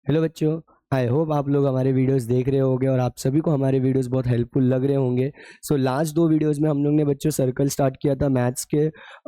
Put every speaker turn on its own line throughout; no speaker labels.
Hello बच्चों। I hope आप लोग हमारे वीडियोस देख रहे होंगे और आप सभी को हमारे वीडियोस बहुत हेल्पफुल लग रहे होंगे। सो लास्ट दो वीडियोस में हम लोग ने बच्चों सर्कल स्टार्ट किया था मैथ्स के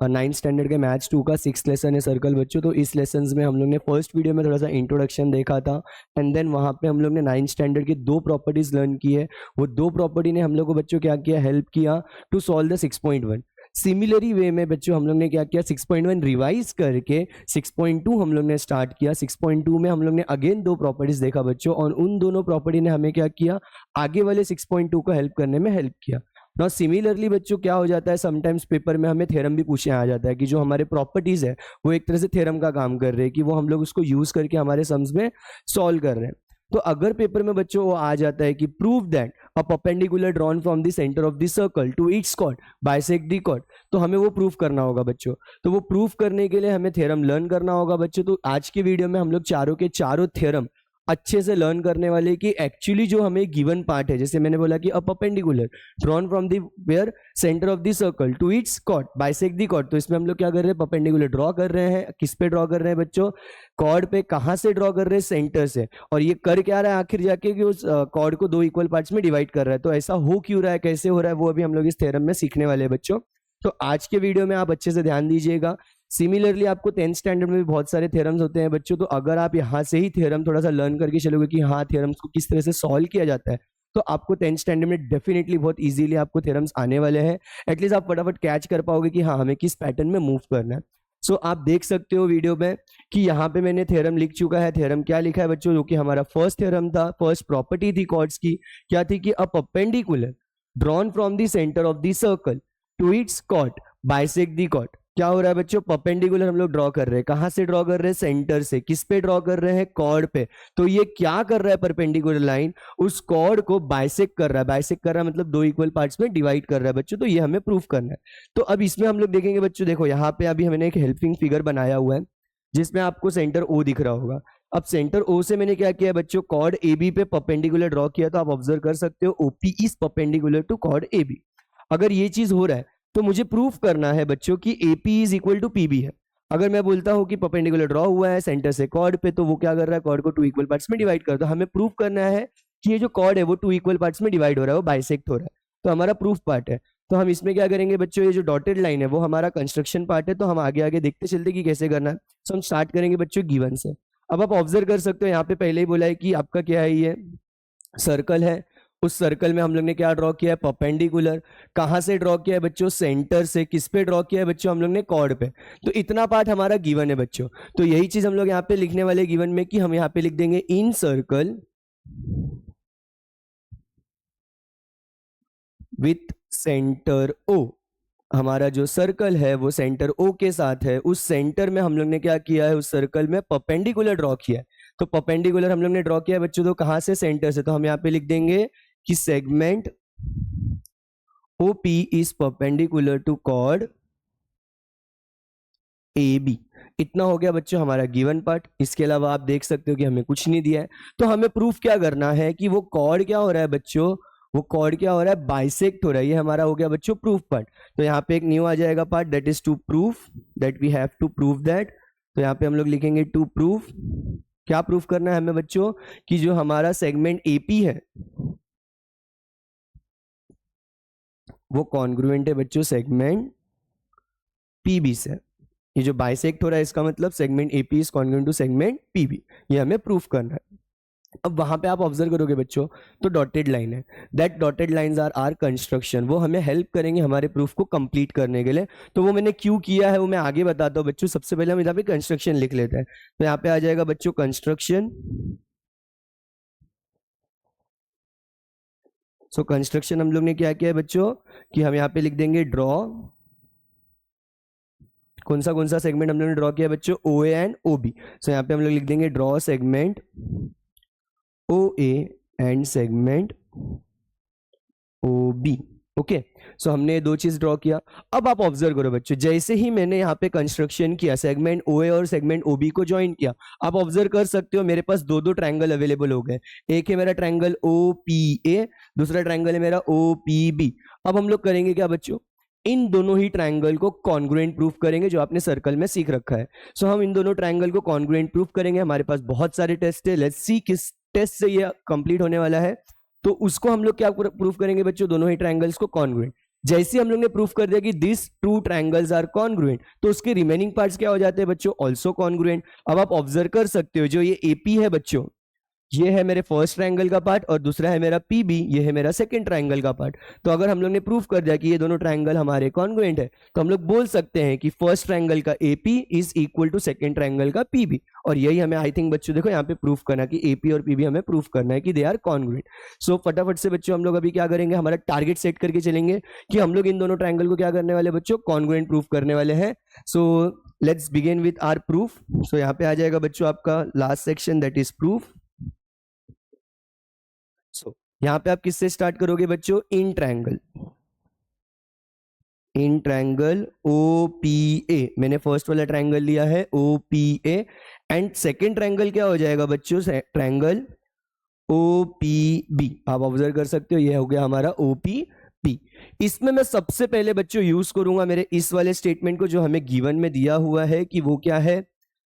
9th स्टैंडर्ड के मैथ्स 2 का 6th लेसन है सर्कल बच्चों। तो इस लेसन में हम लोग ने फर्स्ट वीडियो में थोड़ा सा इंट्रोडक्शन देखा था एंड देन वहाँ पे हम लोग ने 9th स्टैंडर्ड की दो प्रॉपर्टीज लर्न की है। वो दो प्रॉपर्टी ने हम लोग को बच्चों क्या किया, हेल्प किया टू सॉल्व द 6.1। सिमिलरी वे में बच्चों हम लोग ने क्या किया, 6.1 रिवाइज करके 6.2 हम लोग ने स्टार्ट किया। 6.2 में हम लोग ने अगेन दो प्रॉपर्टीज देखा बच्चों और उन दोनों प्रॉपर्टी ने हमें क्या किया, आगे वाले 6.2 को हेल्प करने में हेल्प किया। ना सिमिलरली बच्चों क्या हो जाता है, समटाइम्स पेपर में हमें थ्योरम भी पूछने आ जाता है कि जो हमारे प्रॉपर्टीज है वो एक तरह से थ्योरम का काम कर रहे हैं कि वो हम लोग उसको यूज करके हमारे सम्स में सॉल्व कर रहे हैं। तो अगर पेपर में बच्चों वो आ जाता है कि prove that a perpendicular drawn from the centre of the circle to its chord bisect the chord, तो हमें वो प्रूफ करना होगा बच्चों। तो वो प्रूफ करने के लिए हमें थ्योरम लर्न करना होगा बच्चों। तो आज के वीडियो में हम लोग चारों के चारों थ्योरम अच्छे से लर्न करने वाले कि एक्चुअली जो हमें गिवन पार्ट है, जैसे मैंने बोला कि a perpendicular drawn from the where centre of the circle to its chord bisect the chord, तो इसमें हम लोग क्या कर रहे हैं, परपेंडिकुलर ड्रॉ कर रहे हैं। किस पे ड्रॉ कर रहे हैं बच्चों, कॉर्ड पे। कहां से ड्रॉ कर रहे हैं, सेंटर से। और ये कर क्या रहा है आखिर जाके कि उस कॉर्ड को दो इक्वल पार्ट्स में डिवाइड कर रहा है। तो ऐसा हो क्यों रहा है, कैसे हो रहा है, वो अभी हम लोग इस थ्योरम में सीखने वाले हैं बच्चों। तो आज के वीडियो में आप अच्छे से ध्यान दीजिएगा। सिमिलरली आपको 10th स्टैंडर्ड में भी बहुत सारे थ्योरम्स होते हैं बच्चों। तो अगर आप यहाँ से ही थ्योरम थोड़ा सा लर्न करके चलोगे कि हाँ थ्योरम्स को किस तरह से सॉल्व किया जाता है, तो आपको 10th स्टैंडर्ड में डेफिनेटली बहुत इजीली आपको थ्योरम्स आने वाले हैं। एटलीस्ट आप फटाफट कैच कर पाओगे कि हाँ हमें किस पैटर्न में मूव करना है। सो आप देख सकते हो वीडियो में कि यहाँ पे मैंने थ्योरम लिख चुका है। थ्योरम क्या लिखा है बच्चों, जो कि हमारा फर्स्ट थ्योरम था, फर्स्ट प्रॉपर्टी थी कॉर्ड्स की, क्या थी कि a perpendicular drawn from the centre of the circle to its chord bisect the chord. क्या हो रहा है बच्चों, परपेंडिकुलर हम लोग ड्रॉ कर रहे हैं। कहां से ड्रॉ कर रहे हैं, सेंटर से। किस पे ड्रॉ कर रहे हैं, कॉर्ड पे। तो ये क्या कर रहा है, परपेंडिकुलर लाइन उस कॉर्ड को बाइसेक्ट कर रहा है। बाइसेक्ट कर रहा है मतलब दो इक्वल पार्ट्स में डिवाइड कर रहा है बच्चों। तो ये हमें प्रूफ करना है। तो अब इसमें हम लोग देखेंगे बच्चों, देखो यहाँ पे अभी मैंने एक हेल्पिंग फिगर बनाया हुआ है जिसमें आपको सेंटर ओ दिख रहा होगा। अब सेंटर ओ से मैंने क्या किया बच्चों, कॉर्ड ए बी पे परपेंडिकुलर ड्रॉ किया। तो आप ऑब्जर्व कर सकते हो OP is perpendicular to chord A B. अगर ये चीज हो रहा है तो मुझे प्रूफ करना है बच्चों कि AP is equal to PB है। अगर मैं बोलता हूं कि परपेंडिकुलर ड्रॉ हुआ है सेंटर से कॉर्ड पे, तो वो क्या कर रहा है, कॉर्ड को टू इक्वल पार्ट्स में डिवाइड कर दो। हमें प्रूफ करना है कि ये जो कॉर्ड है वो टू इक्वल पार्ट्स में डिवाइड हो रहा है, वो बाइसेक्ट हो रहा है। तो हमारा प्रूफ पार्ट है। तो हम इसमें क्या करेंगे बच्चों, ये जो डॉटेड लाइन है वो हमारा कंस्ट्रक्शन पार्ट है। तो हम आगे आगे देखते चलते कि कैसे करना है। तो हम स्टार्ट करेंगे बच्चों गिवन से। अब आप ऑब्जर्व कर सकते हो यहाँ पे पहले ही बोला है कि आपका क्या है, ये सर्कल है। उस सर्कल में हम लोग ने क्या ड्रॉ किया है, परपेंडिकुलर। कहां से ड्रॉ किया है बच्चों, सेंटर से। किस पे ड्रॉ किया है बच्चों, हम लोग ने कॉर्ड पे। तो इतना पार्ट हमारा गिवन है बच्चों। तो यही चीज हम लोग यहाँ पे लिखने वाले गिवन में कि हम यहाँ पे लिख देंगे इन सर्कल विथ सेंटर ओ। हमारा जो सर्कल है वो सेंटर ओ के साथ है। उस सेंटर में हम लोग ने क्या किया है, उस सर्कल में परपेंडिकुलर ड्रॉ किया है। तो परपेंडिकुलर हम लोग ने ड्रॉ किया है बच्चों, तो कहां से, सेंटर से। तो हम यहाँ पे लिख देंगे कि segment OP is perpendicular to chord AB। इतना हो गया बच्चों हमारा गिवन पार्ट। इसके अलावा आप देख सकते हो कि हमें कुछ नहीं दिया है। तो हमें प्रूफ क्या करना है कि वो कॉर्ड क्या हो रहा है बच्चों, वो कॉर्ड क्या हो रहा है, बाइसेक्ट हो रहा है। ये हमारा हो गया बच्चों प्रूफ पार्ट। तो यहाँ पे एक न्यू आ जाएगा part, that is to proof, that we have to prove that. तो यहाँ पे हम लोग लिखेंगे टू प्रूफ। क्या प्रूफ करना है हमें बच्चों, कि जो हमारा सेगमेंट AP है वो कॉन्ग्रुएंट है बच्चों सेगमेंट PB से। ये जो बाइसेक्ट हो रहा है इसका मतलब segment AP is congruent to segment PB। ये हमें प्रूफ करना है। अब वहां पे आप ऑब्जर्व करोगे बच्चों तो डॉटेड लाइन है। That dotted lines are are construction. वो हमें हेल्प करेंगे हमारे प्रूफ को कंप्लीट करने के लिए। तो वो मैंने क्यों किया है वो मैं आगे बताता हूँ बच्चों। सबसे पहले हम यहाँ पे कंस्ट्रक्शन लिख लेते हैं। तो यहाँ पे आ जाएगा बच्चों कंस्ट्रक्शन। सो कंस्ट्रक्शन हम लोग ने क्या किया है बच्चों, कि हम यहाँ पे लिख देंगे ड्रॉ। कौन सा सेगमेंट हम लोग ने ड्रॉ किया बच्चों, OA एंड OB। सो यहाँ पे हम लोग लिख देंगे draw segment OA and segment OB। Okay, so हमने दो चीज ड्रॉ किया। अब आप ऑब्जर्व करो बच्चों, जैसे ही मैंने यहाँ पे कंस्ट्रक्शन किया, सेगमेंट OA और सेगमेंट OB को ज्वाइन किया, आप ऑब्जर्व कर सकते हो मेरे पास दो दो ट्रायंगल अवेलेबल हो गए। एक है मेरा ट्रायंगल OPA, दूसरा ट्रायंगल है मेरा OPB। अब हम लोग करेंगे क्या बच्चों, इन दोनों ही ट्रायंगल को कॉन्ग्रुएंट प्रूफ करेंगे, जो आपने सर्कल में सीख रखा है। सो हम इन दोनों ट्रायंगल को कॉन्ग्रुएंट प्रूफ करेंगे। हमारे पास बहुत सारे टेस्ट है, लेट्स सी किस टेस्ट से ये कंप्लीट होने वाला है। तो उसको हम लोग क्या प्रूफ करेंगे बच्चों, दोनों ही ट्रायंगल्स को कॉन्ग्रुएंट। जैसे हम लोग ने प्रूफ कर दिया कि this two triangles are congruent, तो उसके रिमेनिंग पार्ट्स क्या हो जाते हैं बच्चों, ऑल्सो कॉन्ग्रुएंट। अब आप ऑब्जर्व कर सकते हो, जो ये एपी है बच्चों, ये है मेरे फर्स्ट ट्रायंगल का पार्ट और दूसरा है मेरा पीबी, ये है मेरा सेकंड ट्रायंगल का पार्ट। तो अगर हम लोग ने प्रूफ कर दिया कि ये दोनों ट्रायंगल हमारे कॉन्ग्रुएंट है, तो हम लोग बोल सकते हैं कि फर्स्ट ट्रायंगल का AP is equal to second triangle का पीबी। और यही हमें आई थिंक बच्चों देखो यहाँ पे प्रूफ करना कि एपी और पीबी हमें प्रूफ करना है कि दे आर कॉन्ग्रुएंट। सो फटाफट से बच्चों हम लोग अभी क्या करेंगे, हमारा टारगेट सेट करके चलेंगे कि हम लोग इन दोनों ट्रायंगल को क्या करने वाले बच्चों, कॉन्ग्रुएंट प्रूफ करने वाले हैं। So let's begin with our proof. So यहाँ पे आ जाएगा बच्चों आपका last section, that is proof. So यहां पे आप किससे स्टार्ट करोगे बच्चों, in triangle, in triangle OPA। मैंने फर्स्ट वाला ट्रायंगल लिया है OPA, एंड सेकंड ट्रायंगल क्या हो जाएगा बच्चों, ट्रायंगल OPB। आप ऑब्जर्व कर सकते हो, ये हो गया हमारा OPB। इसमें मैं सबसे पहले बच्चों यूज करूंगा मेरे इस वाले स्टेटमेंट को, जो हमें गिवन में दिया हुआ है कि वो क्या है,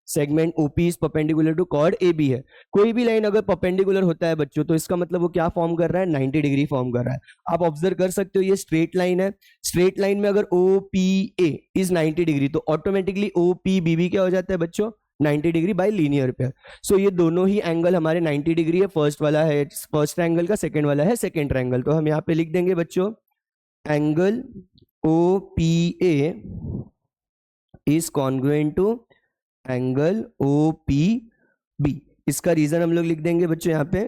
segment OP is perpendicular to chord AB है। कोई भी लाइन अगर परपेंडिकुलर होता है बच्चों, तो इसका मतलब वो क्या फॉर्म कर रहा है, 90 डिग्री फॉर्म कर रहा है। आप ऑब्जर्व कर सकते हो, ये स्ट्रेट लाइन है, स्ट्रेट लाइन में अगर OPA इज 90 डिग्री, तो ऑटोमेटिकली OPBB क्या हो जाता है बच्चों, 90 डिग्री बाय लीनियर पेयर। सो ये दोनों ही एंगल हमारे 90 डिग्री है। फर्स्ट वाला है फर्स्ट ट्रायंगल का, सेकंड वाला है सेकंड ट्रायंगल। तो हम यहाँ पे लिख देंगे बच्चों, angle OPA is congruent to angle OPB। इसका रीजन हम लोग लिख देंगे बच्चों यहाँ पे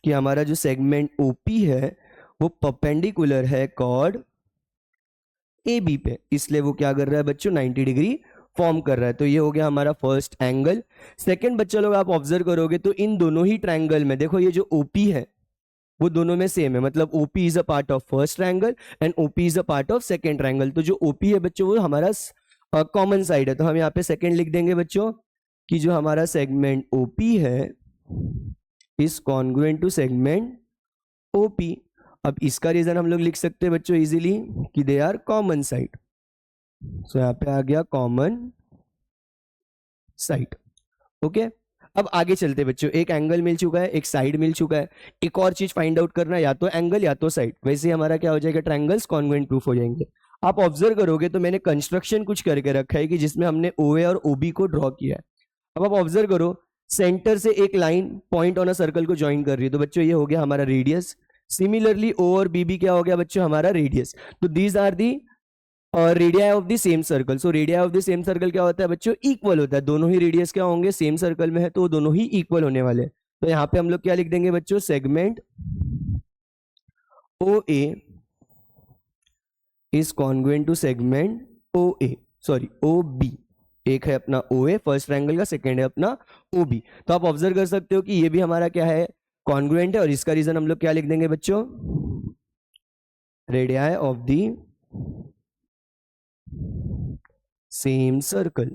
कि हमारा जो सेगमेंट OP है वो परपेंडिकुलर है कॉर्ड AB पे, इसलिए वो क्या कर रहा है बच्चों, 90 डिग्री फॉर्म कर रहा है। तो ये हो गया हमारा फर्स्ट एंगल। सेकंड बच्चों लोग आप ऑब्जर्व करोगे तो इन दोनों ही ट्रायंगल में देखो, ये जो OP है वो दोनों में सेम है, मतलब OP is a part of first triangle and OP is a part of second triangle. तो जो OP है बच्चों वो हमारा कॉमन साइड है। तो हम यहाँ पे सेकंड लिख देंगे बच्चों कि जो हमारा सेगमेंट OP है is congruent to segment OP। अब इसका रीजन हम लोग लिख सकते हैं बच्चों इजीली कि दे आर कॉमन साइड। सो यहाँ पे आ गया कॉमन साइड। ओके, अब आगे चलते बच्चों, एक एंगल मिल चुका है, एक साइड मिल चुका है, एक और चीज फाइंड आउट करना है, या तो एंगल या तो साइड। वैसे हमारा क्या हो जाएगा, ट्रायंगल्स कॉन्ग्रुएंट प्रूफ हो जाएंगे। आप ऑब्जर्व करोगे तो मैंने कंस्ट्रक्शन कुछ करके रखा है कि जिसमें हमने OA और OB को ड्रॉ किया है। अब आप ऑब्जर्व करो, सेंटर से एक line point on a circle को ज्वाइन कर रही है, तो बच्चों ये हो गया हमारा रेडियस। सिमिलरली O और BB क्या हो गया बच्चों, हमारा रेडियस। तो these are the radii of the same circle. So radii of the same circle क्या होता है बच्चों, इक्वल होता है। दोनों ही रेडियस क्या होंगे, सेम सर्कल में है तो दोनों ही इक्वल होने वाले। तो यहाँ पे हम लोग क्या लिख देंगे बच्चों, segment OA is congruent to segment OB। एक है अपना OA फर्स्ट ट्रायंगल का, सेकंड है अपना OB। तो आप ऑब्जर्व कर सकते हो कि ये भी हमारा क्या है, कॉन्ग्रुएंट है। और इसका रीजन हम लोग क्या लिख देंगे बच्चों, radii of the same circle.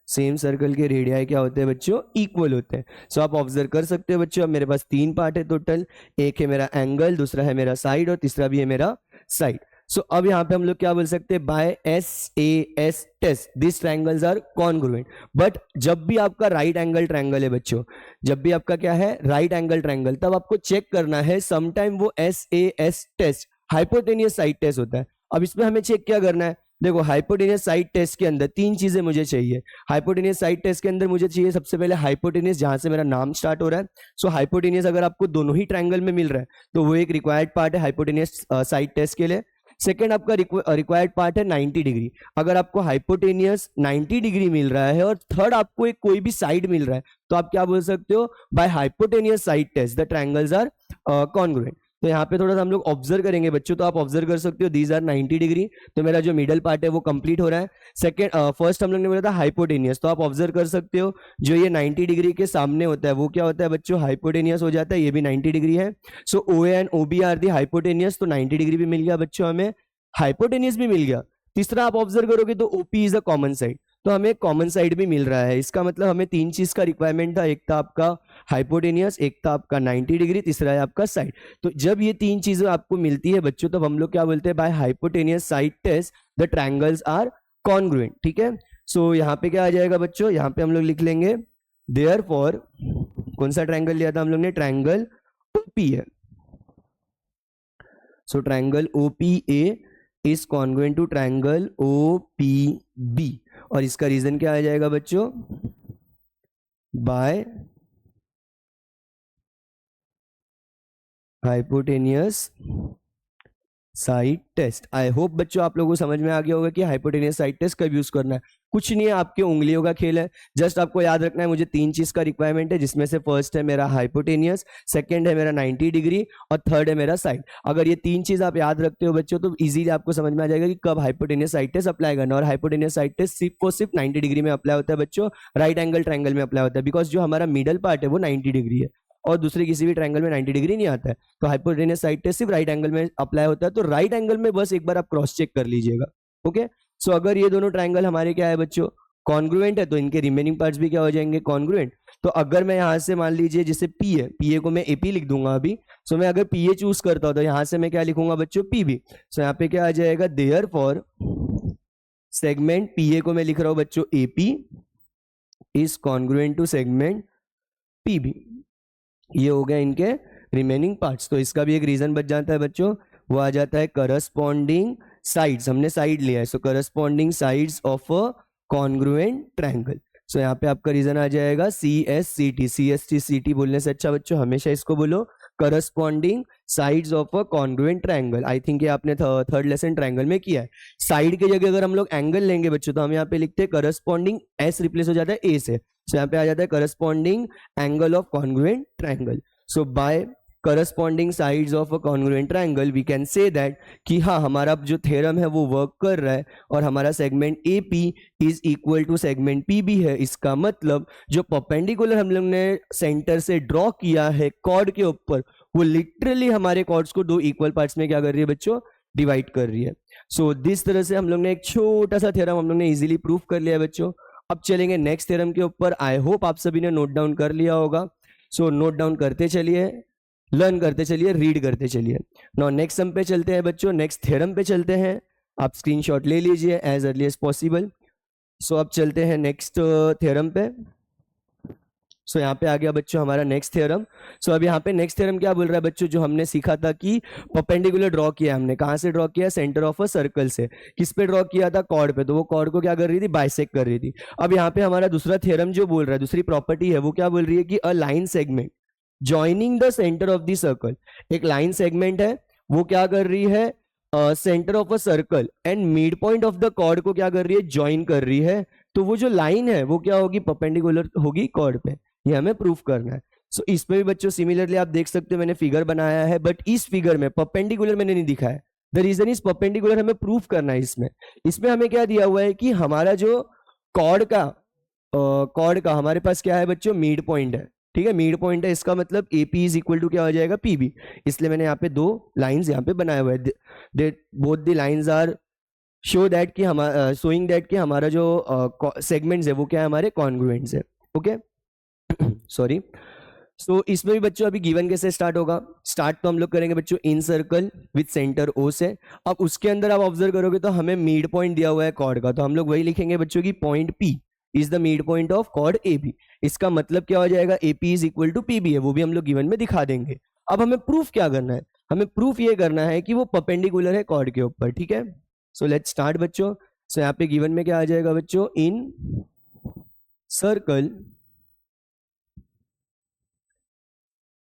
Same circle के रेडियाई क्या होते हैं बच्चों, इक्वल होते हैं। सो आप ऑब्जर्व कर सकते हो बच्चों, अब मेरे पास तीन पार्ट है टोटल, एक है मेरा एंगल, दूसरा है मेरा साइड और तीसरा भी है मेरा साइड। सो अब यहाँ पे हम लोग क्या बोल सकते हैं, by SAS test this triangles are congruent. But जब भी आपका राइट एंगल ट्रायंगल है बच्चों, जब भी आपका क्या है राइट एंगल ट्रायंगल, तब आपको चेक करना है, समटाइम वो SAS test hypotenuse side test होता है। अब इसमें हमें चेक क्या करना है, देखो हाइपोटेनियस साइड टेस्ट के अंदर तीन चीजें मुझे चाहिए। हाइपोटेनियस साइड टेस्ट के अंदर मुझे चाहिए सबसे पहले हाइपोटेनियस, जहां से मेरा नाम स्टार्ट हो रहा है। सो हाइपोटेनियस अगर आपको दोनों ही ट्रायंगल में मिल रहा है तो वो एक रिक्वायर्ड पार्ट है हाइपोटेनियस साइड टेस्ट के लिए। सेकेंड आपका रिक्वायर्ड पार्ट है 90 डिग्री। अगर आपको हाइपोटेनियस 90 डिग्री मिल रहा है और थर्ड आपको एक कोई भी साइड मिल रहा है, तो आप क्या बोल सकते हो, by hypotenuse side test the triangles are congruent. तो यहाँ पे थोड़ा सा हम लोग ऑब्जर्व करेंगे बच्चों, तो आप ऑब्जर्व कर सकते हो दीज आर 90 डिग्री। तो मेरा जो मिडल पार्ट है वो कंप्लीट हो रहा है। सेकंड फर्स्ट हम लोग ने बोला था हाइपोटेनियस, तो आप ऑब्जर्व कर सकते हो जो ये 90 डिग्री के सामने होता है वो क्या होता है बच्चों, हाइपोटेनियस हो जाता है। ये भी 90 डिग्री है। So OA and OB are the hypotenuse, तो 90 डिग्री भी मिल गया बच्चों, हमें हाइपोटेनियस भी मिल गया। तीसरा आप ऑब्जर्व करोगे तो OP is a common side, तो हमें कॉमन साइड भी मिल रहा है। इसका मतलब हमें तीन चीज का रिक्वायरमेंट था, एक था आपका हाइपोटेनियस, एक था आपका 90 डिग्री, तीसरा है आपका साइड। तो जब ये तीन चीजें आपको मिलती है बच्चों, तब हम लोग क्या बोलते हैं, by hypotenuse side test the triangles are congruent. ठीक है, सो यहाँ पे क्या आ जाएगा बच्चों, यहाँ पे हम लोग लिख लेंगे देयरफॉर, कौन सा ट्रायंगल लिया था हम लोग ने, ट्रायंगल ओपी है। So triangle OPA is congruent to triangle OPB. और इसका रीजन क्या आ जाएगा बच्चों, by hypotenuse side test. I hope बच्चों आप लोगों को समझ में आ गया होगा कि हाइपोटेनियस साइड टेस्ट कब यूज करना है। कुछ नहीं है, आपके उंगलियों का खेल है। जस्ट आपको याद रखना है, मुझे तीन चीज का रिक्वायरमेंट है, जिसमें से फर्स्ट है मेरा हाइपोटेनियस, सेकंड है मेरा 90 डिग्री और थर्ड है मेरा साइड। अगर ये तीन चीज आप याद रखते हो बच्चों, तो इजीली आपको समझ में आ जाएगा कि कब हाइपोटेनियस साइड टेस्ट अप्लाई करना। और हाइपोटेनियस साइड टेस्ट सिर्फ 90 डिग्री में अप्लाई होता है बच्चों, राइट एंगल ट्रायंगल में अप्लाई होता है, बिकॉज जो हमारा मिडल पार्ट है वो 90 डिग्री है और दूसरे किसी भी ट्रायंगल में 90 डिग्री नहीं आता है। तो हाइपोटेनियस साइड टेस्ट सिर्फ राइट एंगल में अप्लाई होता है। तो राइट एंगल में बस एक बार आप क्रॉस चेक कर लीजिएगा। ओके, सो अगर ये दोनों ट्रायंगल हमारे क्या है बच्चों, कॉन्ग्रुएंट है, तो इनके रिमेनिंग पार्ट्स भी क्या हो जाएंगे, कॉन्ग्रुएंट। तो अगर मैं यहाँ से मान लीजिए जैसे पी है, पीए को मैं एपी लिख दूंगा अभी। सो मैं अगर पीए चूज करता हूं तो यहाँ से मैं क्या लिखूंगा बच्चों, पीबी। सो यहाँ पे क्या आ जाएगा, देयरफॉर सेगमेंट पीए को मैं लिख रहा हूं बच्चों AP is congruent to segment PB. ये हो गया इनके रिमेनिंग पार्ट्स। तो इसका भी एक रीजन बच जाता है बच्चों, वो आ जाता है करस्पॉन्डिंग साइड्स। हमने साइड लिया है, so corresponding sides of a congruent triangle. So यहाँ पे आपका रीजन आ जाएगा CSCT। CST बोलने से अच्छा बच्चों हमेशा इसको बोलो corresponding sides of a congruent triangle. I think ये आपने थर्ड लेसन ट्रायंगल में किया है। साइड की जगह अगर हम लोग एंगल लेंगे बच्चों, तो हम यहाँ पे लिखते हैं करस्पॉन्डिंग, एस रिप्लेस हो जाता है ए से। सो यहाँ पे आ जाता है corresponding angle of congruent triangle. So by corresponding sides of a congruent triangle we can say that कि हाँ हमारा जो थ्योरम है वो वर्क कर रहा है और हमारा segment AP is equal to segment PB है। इसका मतलब जो परपेंडिकुलर हम लोग ने सेंटर से ड्रॉ किया है कॉर्ड के ऊपर, वो लिटरली हमारे कॉर्ड्स को दो इक्वल पार्ट्स में क्या कर रही है बच्चों, डिवाइड कर रही है। सो दिस तरह से हम लोग ने एक छोटा सा थ्योरम हम लोग ने इजीली प्रूफ कर लिया है बच्चों। अब चलेंगे नेक्स्ट थ्योरम के ऊपर। आई होप आप सभी ने नोट डाउन कर लिया होगा। सो नोट डाउन करते चलिए, लर्न करते चलिए, रीड करते चलिए। नाउ नेक्स्ट सम पे चलते हैं बच्चों, नेक्स्ट थ्योरम पे चलते हैं। आप स्क्रीनशॉट ले लीजिए एज अर्ली एज पॉसिबल। सो अब चलते हैं नेक्स्ट थ्योरम पे। सो यहाँ पे आ गया बच्चों हमारा नेक्स्ट थ्योरम। सो अब यहाँ पे नेक्स्ट थ्योरम क्या बोल रहा है बच्चों, जो हमने सीखा था कि परपेंडिकुलर ड्रॉ किया, हमने कहाँ से ड्रॉ किया, सेंटर ऑफ अ सर्कल से। किस पे ड्रॉ किया था, कॉर्ड पे। तो वो कॉर्ड को क्या कर रही थी, बाइसेक्ट कर रही थी। अब यहाँ पे हमारा दूसरा थ्योरम जो बोल रहा है, दूसरी प्रॉपर्टी है, वो क्या बोल रही है कि a line segment joining the centre of the circle. एक लाइन सेगमेंट है, वो क्या कर रही है, centre of a circle and mid point of the chord को क्या कर रही है, ज्वाइन कर रही है। तो वो जो लाइन है वो क्या होगी, परपेंडिकुलर होगी कॉर्ड पे। ये हमें प्रूफ करना है। सो इसमें भी बच्चों सिमिलरली आप देख सकते हो, मैंने फिगर बनाया है, बट इस फिगर में परपेंडिकुलर मैंने नहीं दिखाया। द रीजन इज परपेंडिकुलर हमें प्रूफ करना है। इसमें हमें क्या दिया हुआ है कि हमारा जो कॉर्ड का हमारे पास क्या है बच्चों, मिड पॉइंट है। ठीक है, मिड पॉइंट है, इसका मतलब AP इज इक्वल टू क्या हो जाएगा, PB। इसलिए मैंने यहाँ पे दो लाइंस यहाँ पे बनाए हुए हैं। Both the lines are show that कि हमारा शोइंग दैट कि हमारा जो सेगमेंट्स है वो क्या है, हमारे कॉन्ग्रुएंट्स है। Okay sorry. सो इसमें भी बच्चों अभी गिवन कैसे स्टार्ट होगा, स्टार्ट तो हम लोग करेंगे बच्चों in circle with centre O से। अब उसके अंदर आप ऑब्जर्व करोगे तो हमें मिड पॉइंट दिया हुआ है कॉर्ड का, तो हम लोग वही लिखेंगे बच्चों की point P is the mid point of chord AB। इसका मतलब क्या हो जाएगा, AP is equal to PB है, वो भी हम लोग गिवन में दिखा देंगे। अब हमें प्रूफ क्या करना है, हमें प्रूफ ये करना है कि वो परपेंडिकुलर है कॉर्ड के ऊपर। ठीक है, सो लेट्स स्टार्ट बच्चों। सो यहाँ पे गिवन में क्या आ जाएगा बच्चों, in circle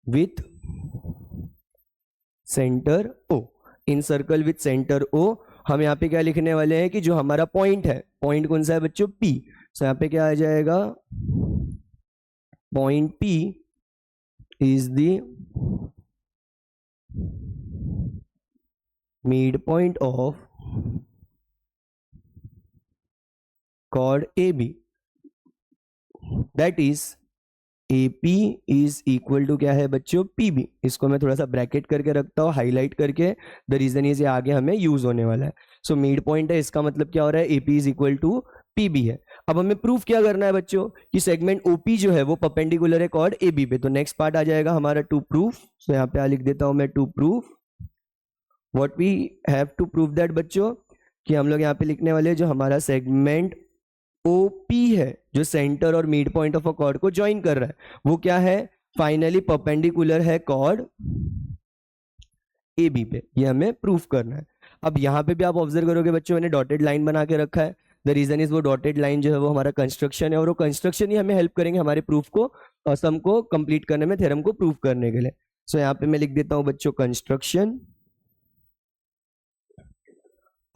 with centre O। In circle with centre O हम यहाँ पे क्या लिखने वाले हैं कि जो हमारा पॉइंट है, पॉइंट कौन सा है बच्चों, P। सो यहाँ पे क्या आ जाएगा, point P is the mid point of chord AB। That is AP is equal to क्या है बच्चों, PB। इसको मैं थोड़ा सा ब्रैकेट करके रखता हूँ, हाईलाइट करके। द रीजन इज ये आगे हमें यूज होने वाला है। सो मिड पॉइंट है, इसका मतलब क्या हो रहा है, AP is equal to PB है। अब हमें प्रूफ क्या करना है बच्चों कि सेगमेंट ओपी जो है वो परपेंडिकुलर है कॉर्ड एबी पे। तो नेक्स्ट पार्ट आ जाएगा हमारा टू प्रूफ। तो यहाँ पे लिख देता हूं मैं to proof what we have to prove that बच्चों कि हम लोग यहाँ पे लिखने वाले जो हमारा सेगमेंट ओपी है जो सेंटर और mid point of a cord को ज्वाइन कर रहा है वो क्या है, फाइनली परपेंडिकुलर है कॉर्ड ए बी पे। ये हमें प्रूफ करना है। अब यहाँ पे भी आप ऑब्जर्व करोगे बच्चों मैंने डॉटेड लाइन बना के रखा है। द रीजन इज वो डॉटेड लाइन जो है वो हमारा कंस्ट्रक्शन है और वो कंस्ट्रक्शन ही हमें हेल्प करेंगे हमारे प्रूफ को सम को कंप्लीट करने में, थ्योरम को प्रूफ करने के लिए। सो यहाँ पे मैं लिख देता हूँ बच्चों कंस्ट्रक्शन।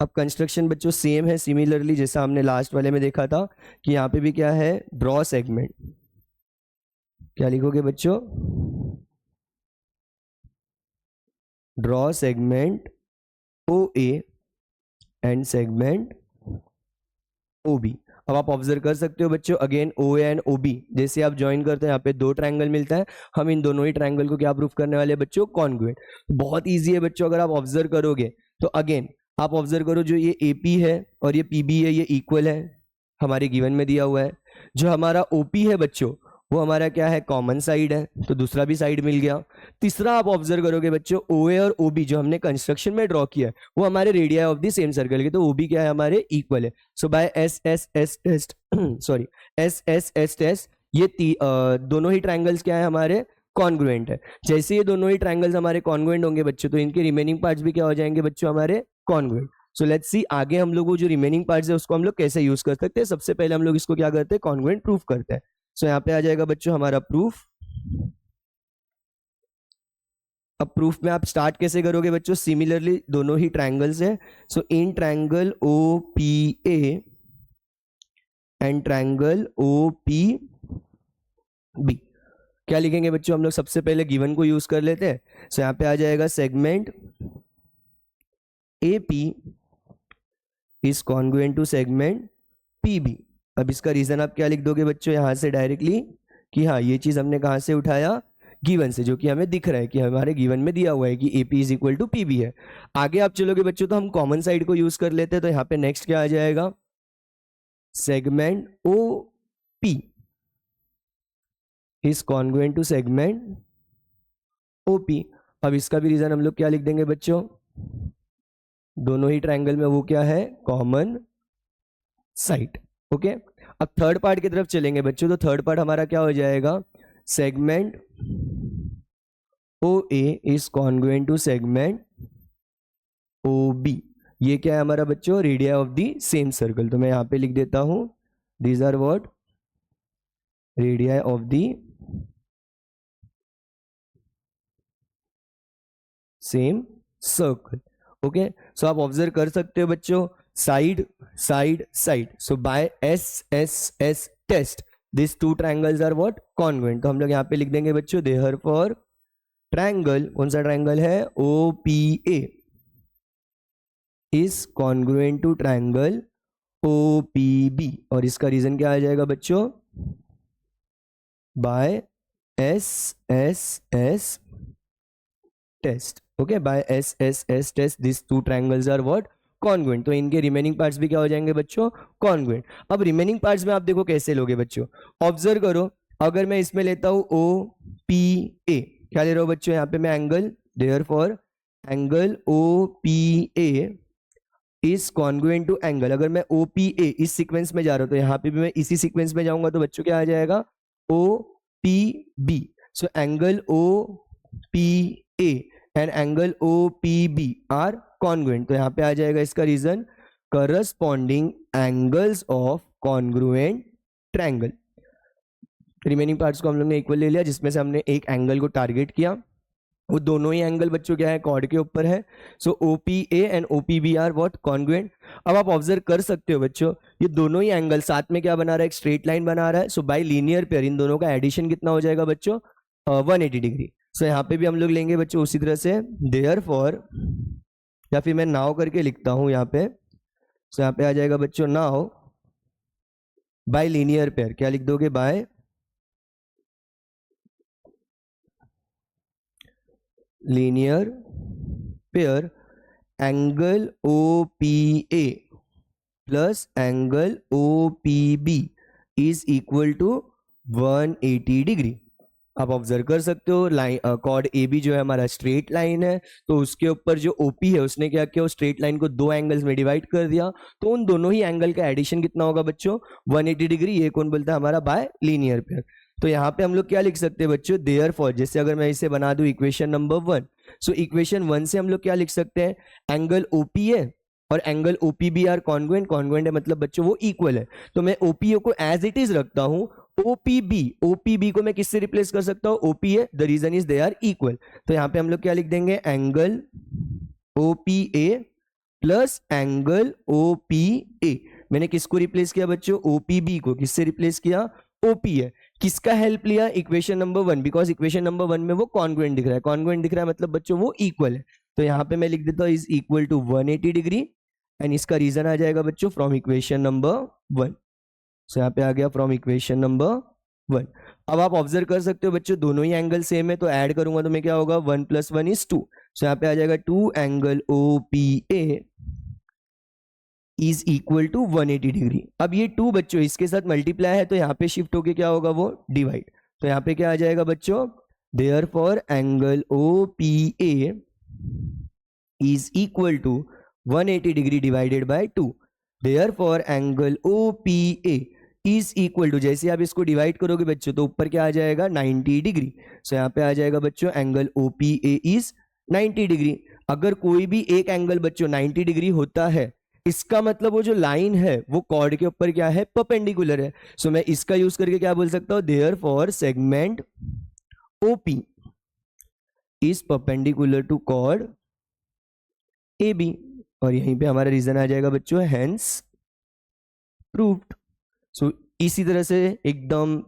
अब कंस्ट्रक्शन बच्चों सेम है, सिमिलरली जैसा हमने लास्ट वाले में देखा था कि यहाँ पे भी क्या है, ड्रॉ सेगमेंट। क्या लिखोगे बच्चों, draw segment O A and segment O B. अब आप ऑब्जर्व कर सकते हो बच्चों again O A and O B जैसे आप ज्वाइन करते हैं यहाँ पे दो ट्रायंगल मिलता है, हम इन दोनों ही ट्रायंगल को क्या प्रूफ करने वाले हैं बच्चों, कॉन्ग्रुएंट। बहुत इजी है बच्चों, अगर आप ऑब्जर्व करोगे तो अगेन आप ऑब्जर्व करो जो ये AP है और ये PB है ये इक्वल है, हमारे गिवन में दिया हुआ है। जो हमारा OP है बच्चों वो हमारा क्या है, कॉमन साइड है, तो दूसरा भी साइड मिल गया। तीसरा आप ऑब्जर्व करोगे बच्चों OA और OB जो हमने कंस्ट्रक्शन में ड्रॉ किया है वो हमारे radii of the same circle के, तो OB क्या है हमारे इक्वल है। So by S test sorry S test ये दोनों ही ट्रायंगल्स क्या है हमारे कॉन्ग्रुएंट है। जैसे ये दोनों ही ट्रायंगल्स हमारे कॉन्ग्रुएंट होंगे बच्चों तो इनके रिमेनिंग पार्ट्स भी क्या हो जाएंगे बच्चों हमारे कॉन्ग्रुएंट। सो लेट्स सी आगे हम लोग वो जो रिमेनिंग पार्ट्स है उसको हम लोग कैसे यूज कर सकते हैं। सबसे पहले हम लोग इसको क्या करते हैं, कॉन्ग्रुएंट प्रूफ करते हैं। सो यहाँ पे आ जाएगा बच्चों हमारा प्रूफ। अब प्रूफ में आप स्टार्ट कैसे करोगे बच्चों, सिमिलरली दोनों ही ट्रायंगल्स है। So in triangle OPA and triangle OPB क्या लिखेंगे बच्चों हम लोग, सबसे पहले गिवन को यूज कर लेते हैं। सो यहाँ पे आ जाएगा segment AP is congruent to segment PB। अब इसका रीजन आप क्या लिख दोगे बच्चों यहां से डायरेक्टली कि हाँ ये चीज हमने कहां से उठाया, गिवन से, जो कि हमें दिख रहा है कि हमारे गिवन में दिया हुआ है कि AP is equal to PB है। आगे आप चलोगे बच्चों तो हम कॉमन साइड को यूज कर लेते हैं। तो यहाँ पे नेक्स्ट क्या आ जाएगा, segment OP is congruent to segment OP। अब इसका भी रीजन हम लोग क्या लिख देंगे बच्चों, दोनों ही ट्रायंगल में वो क्या है, कॉमन साइड। ओके अब थर्ड पार्ट की तरफ चलेंगे बच्चों। तो थर्ड पार्ट हमारा क्या हो जाएगा, segment OA is congruent to segment OB। ये क्या है हमारा बच्चों, radii of the same circle. तो मैं यहां पे लिख देता हूं these are what, radii of the same circle. Okay so आप ऑब्जर्व कर सकते हो बच्चों side side side. So by S test this two triangles are what, congruent. तो हम लोग यहाँ पे लिख देंगे बच्चों देयरफॉर ट्रायंगल, कौन सा ट्रायंगल है, OPA is congruent to triangle OPB। और इसका रीजन क्या आ जाएगा बच्चों, by S test. Okay by S test this two triangles are what, congruent. तो इनके रिमेनिंग पार्ट्स भी क्या हो जाएंगे बच्चों, कॉन्ग्रुएंट। अब रिमेनिंग पार्ट्स में आप देखो कैसे लोगे बच्चों, ऑब्जर्व करो अगर मैं इसमें लेता हूं OPA, क्या ले रहा हूं बच्चों यहाँ पे मैं angle, therefore angle OPA is congruent to angle, अगर मैं OPA इस सीक्वेंस में जा रहा हूं तो यहाँ पे भी मैं इसी सीक्वेंस में जाऊंगा तो बच्चों क्या आ जाएगा OPB। So angle OPA and angle OPB are congruent. तो यहाँ पे आ जाएगा इसका reason, corresponding angles of congruent triangle. Remaining parts को हम लोग ने इक्वल ले लिया जिसमें से हमने एक एंगल को टारगेट किया, वो दोनों ही एंगल बच्चों क्या है, कॉर्ड के ऊपर है। So OPA and OPB are what, congruent. अब आप ऑब्जर्व कर सकते हो बच्चों ये दोनों ही एंगल साथ में क्या बना रहा है, एक स्ट्रेट लाइन बना रहा है। सो बाय लीनियर पेयर इन दोनों का एडिशन कितना हो जाएगा बच्चों, 180 डिग्री। सो यहाँ पे भी हम लोग लेंगे बच्चों उसी तरह से देयरफॉर, या फिर मैं नाउ करके लिखता हूं यहाँ पे। सो यहाँ पे आ जाएगा बच्चों नाउ बाय लीनियर पेयर, क्या लिख दोगे, by linear pair angle OPA plus angle O P B is equal to 180 degree. आप ऑब्जर्व कर सकते हो लाइन कॉर्ड ए बी जो है हमारा स्ट्रेट लाइन है, तो उसके ऊपर जो ओपी है उसने क्या किया, उस स्ट्रेट लाइन को दो एंगल्स में डिवाइड कर दिया, तो उन दोनों ही एंगल का एडिशन कितना होगा बच्चों, 180 डिग्री। ये कौन बोलता है, हमारा बाय लीनियर पेयर। तो यहाँ पे हम लोग क्या लिख सकते हैं बच्चों, देयरफॉर, जैसे अगर मैं इसे बना दूं इक्वेशन नंबर 1, सो इक्वेशन 1 से हम लोग क्या लिख सकते हैं, एंगल ओपी है और angle OPB are congruent, congruent है मतलब बच्चों वो इक्वल है, तो मैं ओपीओ को एज इट इज रखता हूं, ओपीबी को मैं किससे रिप्लेस कर सकता हूं, OPA, the reason is they are equal. तो यहां पे हम लोग क्या लिख देंगे, angle OPA plus angle OPA. मैंने किसको रिप्लेस किया बच्चों, ओपीबी को किससे रिप्लेस किया, ओपीए। किसका हेल्प लिया, equation number 1, because equation number 1 में वो कॉन्ग्रुएंट दिख रहा है, कॉन्ग्रुएंट दिख रहा है मतलब बच्चों वो इक्वल है। तो यहां पे मैं लिख देता हूं is equal to 180 degree, and इसका रीजन आ जाएगा बच्चों फ्रॉम इक्वेशन नंबर 1। सो यहाँ पे आ गया फ्रॉम इक्वेशन नंबर 1। अब आप ऑब्जर्व कर सकते हो बच्चों दोनों ही एंगल सेम है, तो ऐड करूंगा तो मैं क्या होगा, 1 + 1 = 2। सो यहाँ पे आ जाएगा 2 angle OPA is equal to 180 degree. अब ये 2 बच्चों इसके साथ मल्टीप्लाई है, तो यहाँ पे शिफ्ट होके क्या होगा, वो डिवाइड। तो यहाँ पे क्या आ जाएगा बच्चों, therefore angle OPA is equal to 180 degree divided by 2। Therefore angle OPA is equal to, जैसे आप इसको डिवाइड करोगे बच्चों तो ऊपर क्या आ जाएगा, 90 डिग्री। सो यहाँ पे आ जाएगा बच्चों एंगल OPA इज 90 डिग्री। अगर कोई भी एक एंगल बच्चों 90 डिग्री होता है, इसका मतलब वो जो लाइन है वो कॉर्ड के ऊपर क्या है, परपेंडिकुलर है। सो मैं इसका यूज करके क्या बोल सकता हूं, therefore segment OP is perpendicular to chord AB। और यहीं पे हमारा रीजन आ जाएगा बच्चों, हेंस प्रूव्ड। सो इसी तरह से एकदम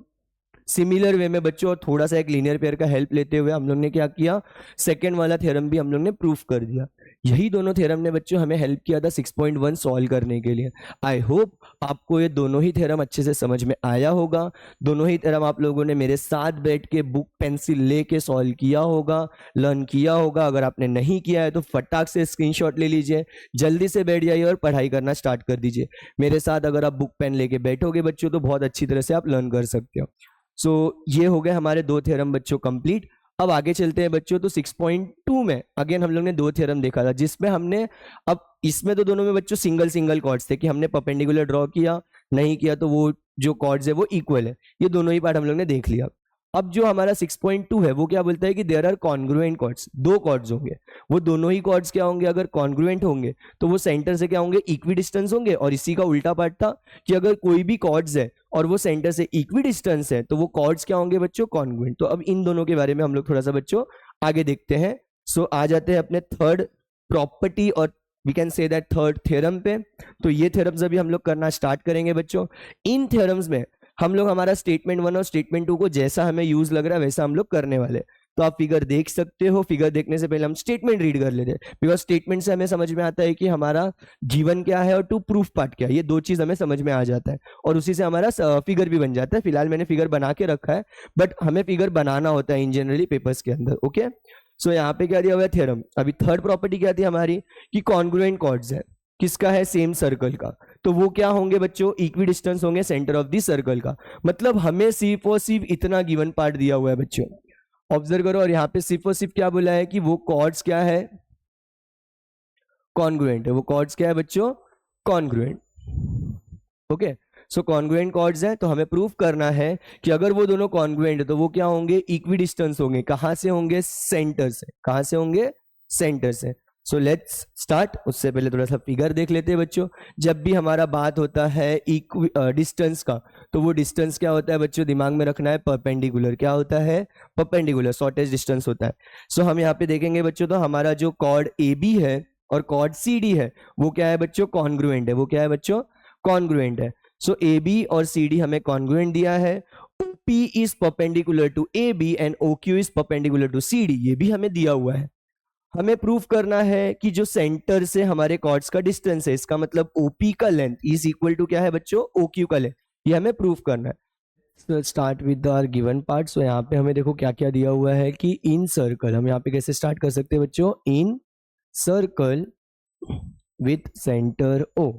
सिमिलर वे में बच्चों, और थोड़ा सा एक लीनियर पेयर का हेल्प लेते हुए हम लोग ने क्या किया, सेकंड वाला थ्योरम भी हम लोग ने प्रूफ कर दिया। यही दोनों थ्योरम ने बच्चों हमें हेल्प किया था 6.1 सॉल्व करने के लिए। आई होप आपको ये दोनों ही थ्योरम अच्छे से समझ में आया होगा। दोनों ही थ्योरम आप लोगों ने मेरे साथ बैठ के बुक पेंसिल लेके सॉल्व किया होगा, लर्न किया होगा। अगर आपने नहीं किया है तो फटाक से स्क्रीनशॉट ले लीजिए, जल्दी से बैठ जाइए और पढ़ाई करना स्टार्ट कर दीजिए। मेरे साथ अगर आप बुक पेन लेके बैठोगे बच्चों तो बहुत अच्छी तरह से आप लर्न कर सकते हो। सो ये हो गए हमारे 2 थ्योरम बच्चों कंप्लीट। अब आगे चलते हैं बच्चों, तो 6.2 में अगेन हम लोग ने 2 थ्योरम देखा था, जिसमें हमने, अब इसमें तो दोनों में बच्चों सिंगल सिंगल कॉर्ड्स थे कि हमने परपेंडिकुलर ड्रॉ किया, नहीं किया तो वो जो कॉर्ड्स है वो इक्वल है। ये दोनों ही पार्ट हम लोग ने देख लिया। अब जो हमारा 6.2 है वो क्या बोलता है कि there are congruent chords, 2 chords होंगे, वो दोनों ही कॉर्ड्स क्या होंगे, अगर कॉन्ग्रुएंट होंगे तो वो सेंटर से क्या होंगे, इक्वी डिस्टेंस होंगे। और इसी का उल्टा पार्ट था कि अगर कोई भी कॉर्ड्स है और वो सेंटर से इक्वी डिस्टेंस है तो वो कॉर्ड्स क्या होंगे बच्चों, कॉन्ग्रुएंट। तो अब इन दोनों के बारे में हम लोग थोड़ा सा बच्चों आगे देखते हैं। सो आ जाते हैं अपने थर्ड प्रॉपर्टी और we can say that third theorem पे। तो ये थ्योरम्स अभी हम लोग करना स्टार्ट करेंगे बच्चों। इन थ्योरम्स में हम लोग हमारा स्टेटमेंट 1 और स्टेटमेंट 2 को जैसा हमें यूज लग रहा है वैसा हम लोग करने वाले। तो आप फिगर देख सकते हो, फिगर देखने से पहले हम स्टेटमेंट रीड कर लेते हैं, बिकॉज स्टेटमेंट से हमें समझ में आता है कि हमारा गिवन क्या है और टू प्रूफ पार्ट क्या है, ये 2 चीज हमें समझ में आ जाता है और उसी से हमारा फिगर भी बन जाता है। फिलहाल मैंने फिगर बना के रखा है, बट हमें फिगर बनाना होता है इन जनरली पेपर्स के अंदर। ओके, सो यहाँ पे क्या दिया हुआ है थ्योरम। अभी थर्ड प्रॉपर्टी क्या थी हमारी कि कॉन्ग्रुएंट कॉर्ड्स है, किसका है, सेम सर्कल का। तो वो क्या होंगे बच्चों, इक्वी डिस्टेंस होंगे सेंटर ऑफ द सर्कल का। मतलब हमें सिर्फ और सिर्फ इतना गिवन पार्ट दिया हुआ है बच्चों, ऑब्जर्व करो। और यहाँ पे सिर्फ और सिर्फ क्या बोला है कि वो कॉर्ड्स क्या है, कॉन्ग्रुएंट है। वो कॉर्ड्स क्या है बच्चों, कॉन्ग्रुएंट। ओके, सो कॉन्ग्रुएंट कॉर्ड्स है, तो हमें प्रूफ करना है कि अगर वो दोनों कॉन्ग्रुएंट है तो वो क्या होंगे, इक्वी डिस्टेंस होंगे। कहां से होंगे, सेंटर से। कहां से होंगे, सेंटर से। सो लेट्स स्टार्ट। उससे पहले थोड़ा सा फिगर देख लेते हैं बच्चों। जब भी हमारा बात होता है डिस्टेंस का, तो वो डिस्टेंस क्या होता है बच्चों, दिमाग में रखना है, परपेंडिकुलर। क्या होता है, परपेंडिकुलर, शॉर्टेस्ट डिस्टेंस होता है। सो हम यहाँ पे देखेंगे बच्चों, तो हमारा जो कॉर्ड AB है और कॉर्ड CD है वो क्या है बच्चों, कॉन्ग्रुएंट है। वो क्या है बच्चों, कॉन्ग्रुएंट है। सो AB और CD हमें कॉन्ग्रुएंट दिया है। OP is perpendicular to AB and OQ is perpendicular to CD, ये भी हमें दिया हुआ है। हमें प्रूफ करना है कि जो सेंटर से हमारे कॉर्ड्स का डिस्टेंस है, इसका मतलब OP का लेंथ इज इक्वल टू क्या है बच्चों, OQ का लेंथ। ये हमें प्रूफ करना है। Start with our given part. So यहाँ पे हमें देखो क्या क्या दिया हुआ है कि इन सर्कल, हम यहाँ पे कैसे स्टार्ट कर सकते हैं बच्चों, in circle with centre O।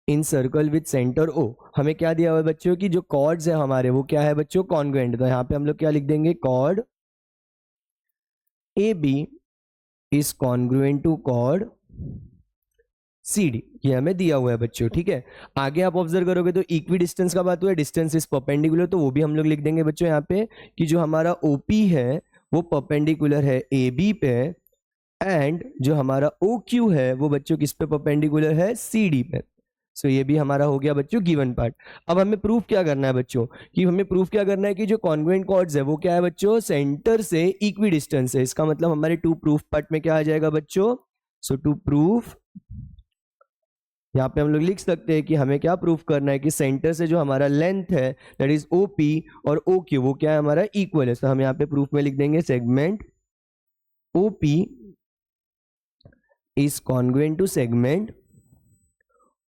In circle with centre O. हमें क्या दिया हुआ है बच्चों की जो कॉर्ड्स है हमारे वो क्या है बच्चों कॉन्ग्रुएंट। तो यहाँ पे हम लोग क्या लिख देंगे chord A B is congruent to chord C D, ये हमें दिया हुआ है बच्चों। ठीक है, आगे आप ऑब्जर्व करोगे तो इक्वी डिस्टेंस का बात हुआ है, डिस्टेंस इज परपेंडिकुलर, तो वो भी हम लोग लिख देंगे बच्चों यहाँ पे कि जो हमारा ओपी है वो परपेंडिकुलर है ए बी पे, एंड जो हमारा ओ क्यू है वो बच्चों किस पे परपेंडिकुलर है सी डी पे। सो ये भी हमारा हो गया बच्चों गिवन पार्ट। अब हमें प्रूफ क्या करना है बच्चों कि हमें प्रूफ क्या करना है कि जो कॉन्ग्रुएंट कॉर्ड्स है वो क्या है बच्चों सेंटर से इक्वी डिस्टेंस है। इसका मतलब हमारे टू प्रूफ पार्ट में क्या आ जाएगा बच्चों। सो टू प्रूफ, यहाँ पे हम लोग लिख सकते हैं कि हमें क्या प्रूफ करना है कि सेंटर से जो हमारा लेंथ है दैट इज ओपी और ओ क्यू वो क्या है हमारा इक्वल है। तो हम यहाँ पे प्रूफ में लिख देंगे segment OP is congruent to segment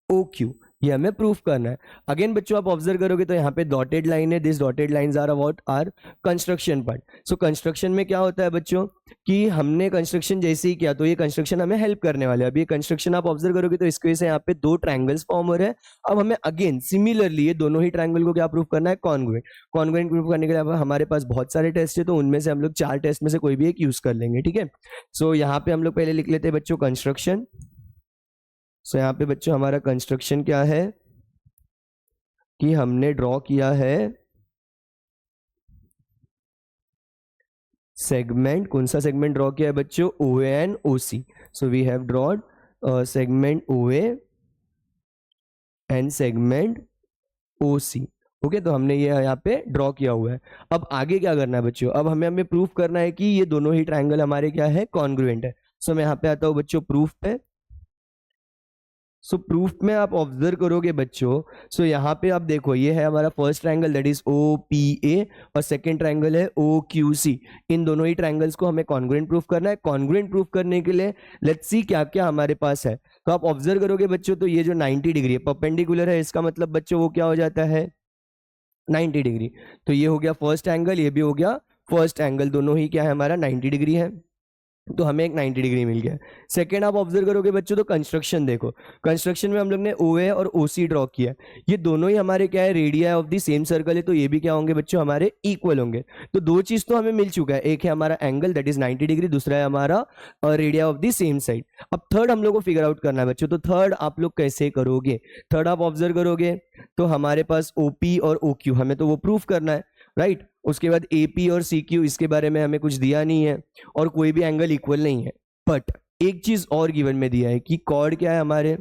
O Q, ये हमें प्रूफ करना है। अगेन बच्चों आप ऑब्जर्व करोगे तो यहाँ पे डॉटेड लाइन है, this dotted lines are about our construction part. So construction में क्या होता है बच्चों कि हमने कंस्ट्रक्शन जैसे ही किया तो ये कंस्ट्रक्शन हमें हेल्प करने वाले। अभी ये कंस्ट्रक्शन आप ऑब्जर्व करोगे तो इसके से यहाँ पे दो ट्रायंगल्स फॉर्म हो रहे हैं। अब हमें अगेन सिमिलरली ये दोनों ही ट्रायंगल को क्या प्रूफ करना है कॉन्ग्रुएंट। कॉन्ग्रुएंट प्रूफ करने के लिए हमारे पास बहुत सारे टेस्ट है, तो उनमें से हम लोग 4 टेस्ट में से कोई भी एक यूज कर लेंगे। ठीक है, सो यहाँ पे हम लोग पहले लिख लेते हैं बच्चों कंस्ट्रक्शन। सो यहाँ पे बच्चों हमारा कंस्ट्रक्शन क्या है कि हमने ड्रॉ किया है सेगमेंट, कौन सा सेगमेंट ड्रॉ किया है बच्चों O N O C. So we have drawn segment O and segment O C. Okay, तो हमने ये यहाँ पे ड्रॉ किया हुआ है। अब आगे क्या करना है बच्चों, अब हमें प्रूफ करना है कि ये दोनों ही ट्रायंगल हमारे क्या है कॉन्ग्रुएंट है। सो मैं यहाँ पे आता हूँ बच्चों प्रूफ पे। सो प्रूफ में आप ऑब्जर्व करोगे बच्चों, सो यहाँ पे आप देखो ये है हमारा first triangle that is O P A और सेकंड ट्रायंगल है ओ क्यू सी। इन दोनों ही ट्रायंगल्स को हमें कॉन्ग्रुएंट प्रूफ करना है। कॉन्ग्रुएंट प्रूफ करने के लिए लेट्स सी क्या क्या हमारे पास है। तो आप ऑब्जर्व करोगे बच्चों तो ये जो 90 डिग्री है परपेंडिकुलर है, इसका मतलब बच्चों वो क्या हो जाता है 90 डिग्री। तो ये हो गया फर्स्ट एंगल, ये भी हो गया फर्स्ट एंगल, दोनों ही क्या है हमारा 90 डिग्री है, तो हमें एक 90 डिग्री मिल गया। सेकंड आप ऑब्जर्व करोगे बच्चों तो कंस्ट्रक्शन देखो, कंस्ट्रक्शन में हम लोग ने OA और OC ड्रॉ किया, ये दोनों ही हमारे क्या है radio of the same circle है, तो ये भी क्या होंगे बच्चों हमारे इक्वल होंगे। तो दो चीज तो हमें मिल चुका है, एक है हमारा एंगल दैट इज 90 डिग्री, दूसरा है हमारा radio of the same side. अब थर्ड हम लोग को फिगर आउट करना है बच्चों, तो थर्ड आप लोग कैसे करोगे। थर्ड आप ऑब्जर्व करोगे तो हमारे पास OP और OQ हमें तो वो प्रूफ करना है राइट। उसके बाद AP और CQ इसके बारे में हमें कुछ दिया नहीं है और कोई भी एंगल इक्वल नहीं है, बट एक चीज और गिवन में दिया है कि कॉर्ड क्या है हमारे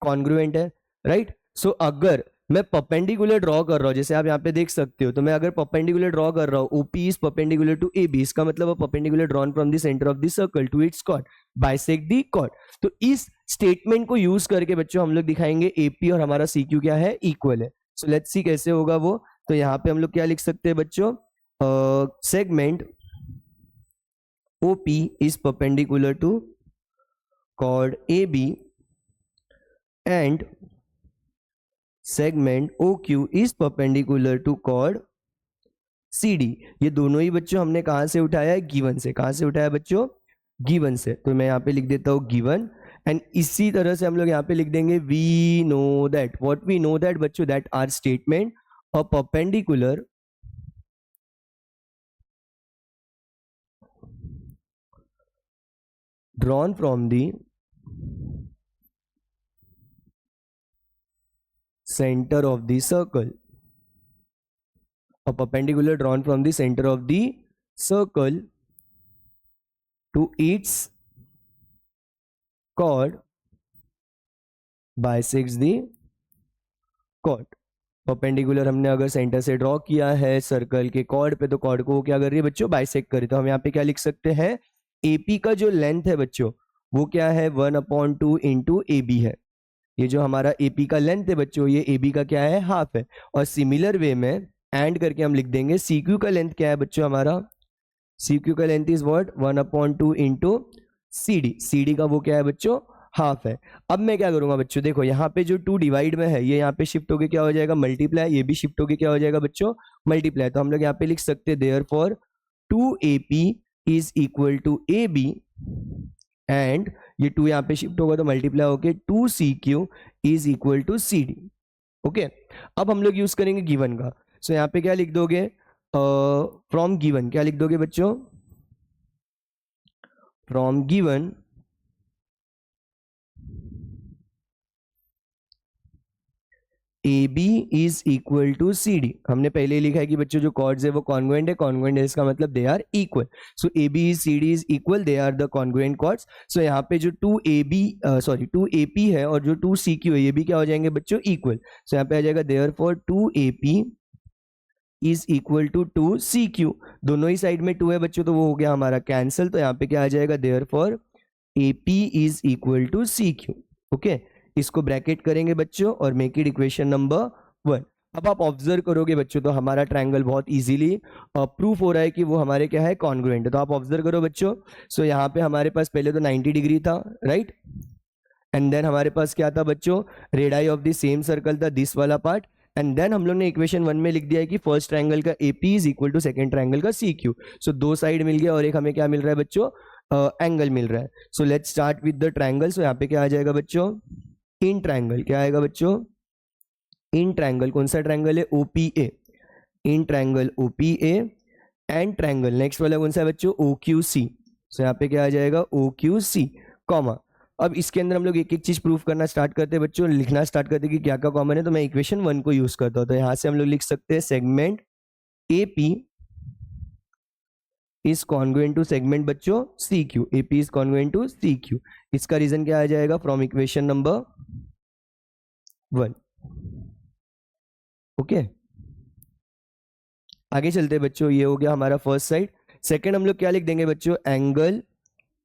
कॉन्ग्रुएंट है राइट। सो अगर मैं परपेंडिकुलर ड्रॉ कर रहा हूं, जैसे आप यहाँ पे देख सकते हो, तो मैं अगर परपेंडिकुलर ड्रॉ कर रहा हूं OP is perpendicular to AB, इसका मतलब perpendicular drawn from the centre of the circle to its chord bisect the chord. तो इस स्टेटमेंट को यूज करके बच्चों हम लोग दिखाएंगे AP और हमारा CQ क्या है इक्वल है। सो लेट्स सी कैसे होगा वो। तो यहाँ पे हम लोग क्या लिख सकते हैं बच्चों, segment OP is perpendicular to chord AB and segment OQ is perpendicular to chord CD। ये दोनों ही बच्चों हमने कहां से उठाया है गिवन से। कहां से उठाया बच्चों गिवन से। तो मैं यहाँ पे लिख देता हूँ गिवन, एंड इसी तरह से हम लोग यहाँ पे लिख देंगे we know that, what we know that बच्चों that are statement a perpendicular drawn from the center of the circle, a perpendicular drawn from the center of the circle to its chord bisects the chord। Perpendicular हमने अगर centre से draw किया है circle के cord पे, तो cord को क्या कर रही है बच्चों बाइसेक्ट कर रही है। तो हम यहाँ पे क्या लिख सकते हैं AP का जो लेंथ है बच्चों वो क्या है 1/2 इंटू AB है। ये जो हमारा AP का लेंथ है बच्चों ये AB का क्या है हाफ है। और सिमिलर वे में एंड करके हम लिख देंगे CQ का लेंथ क्या है बच्चों हमारा, CQ का length is what 1/2 into CD का वो क्या है बच्चों हाफ है। अब मैं क्या करूंगा बच्चों, देखो यहाँ पे जो 2 डिवाइड में है ये यहाँ पे शिफ्ट होके क्या हो जाएगा मल्टीप्लाई, ये भी शिफ्ट होके क्या हो जाएगा बच्चों मल्टीप्लाई। तो हम लोग यहाँ पे लिख सकते हैं therefore 2AP is equal to AB and ये 2 यहाँ पे शिफ्ट होगा तो मल्टीप्लाई होके 2CQ is equal to CD। Okay, अब हम लोग यूज करेंगे गिवन का। सो यहाँ पे क्या लिख दोगे, फ्रॉम गिवन क्या लिख दोगे बच्चों, from given AB is equal to CD। हमने पहले ही लिखा है कि बच्चों जो कॉर्ड्स है वो कॉन्ग्रुएंट है, कॉन्ग्रुएंट है इसका मतलब they are equal. So AB is CD is equal, they are the congruent chords. So यहाँ पे जो 2AP है और जो 2CQ है ये भी क्या हो जाएंगे बच्चों, इक्वल। सो यहाँ पे आ जाएगा therefore 2AP is equal to 2CQ। दोनों ही साइड में 2 है बच्चों तो वो हो गया हमारा कैंसिल, तो यहाँ पे क्या आ जाएगा therefore AP is equal to CQ। Okay, इसको ब्रैकेट करेंगे बच्चों और मेक इट इक्वेशन नंबर 1। अब आप ऑब्जर्व करोगे बच्चों तो हमारा ट्रायंगल बहुत इजीली प्रूफ हो रहा है कि वो हमारे क्या है, कॉन्ग्रुएंट है। तो आप ऑब्जर्व करो बच्चों, सो यहाँ पे हमारे पास पहले तो 90 डिग्री था, राइट, एंड देन हमारे पास क्या था बच्चों, radii of the same circle था, दिस वाला पार्ट, एंड देन हम लोग ने इक्वेशन 1 में लिख दिया है कि फर्स्ट ट्रायंगल का AP is equal to second triangle का CQ। सो 2 साइड मिल गया और एक हमें क्या मिल रहा है बच्चों, एंगल मिल रहा है। So let's start with the triangle. So यहाँ पे क्या आ जाएगा बच्चों, इन ट्रायंगल क्या आएगा बच्चों, इन ट्रायंगल कौन सा ट्रायंगल है, OPA, in triangle OPA and triangle next वाला कौन सा है बच्चों, OQC। सो यहाँ पे क्या आ जाएगा OQC कॉमा। अब इसके अंदर हम लोग एक एक चीज प्रूफ करना स्टार्ट करते हैं बच्चों, लिखना स्टार्ट करते हैं कि क्या क्या कॉमन है। तो मैं इक्वेशन 1 को यूज करता हूँ, तो यहाँ से हम लोग लिख सकते हैं segment AP is congruent to segment बच्चों CQ, AP is congruent to CQ। इसका रीजन क्या आ जाएगा, फ्रॉम इक्वेशन नंबर 1। ओके, आगे चलते हैं बच्चों, ये हो गया हमारा फर्स्ट साइड। सेकंड हम लोग क्या लिख देंगे बच्चों, angle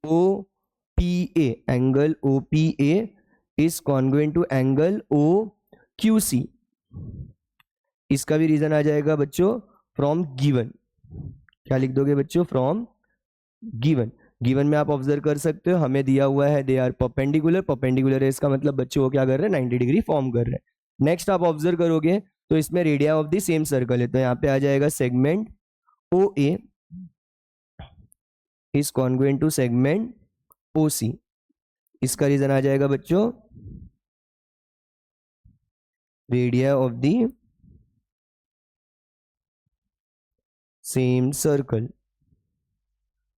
OPA, angle OPA is congruent to angle OQC। इसका भी रीजन आ जाएगा बच्चों फ्रॉम गिवन। क्या लिख दोगे बच्चों, फ्रॉम गिवन। गिवन में आप ऑब्जर्व कर सकते हो हमें दिया हुआ है दे आर परपेंडिकुलर, परपेंडिकुलर है इसका मतलब बच्चों वो क्या कर रहे हैं, 90 डिग्री फॉर्म कर रहे हैं। नेक्स्ट आप ऑब्जर्व करोगे तो इसमें radii of the same circle है, तो यहाँ पे आ जाएगा segment OA is congruent to segment OC। इसका रीजन आ जाएगा बच्चों radii of the same circle.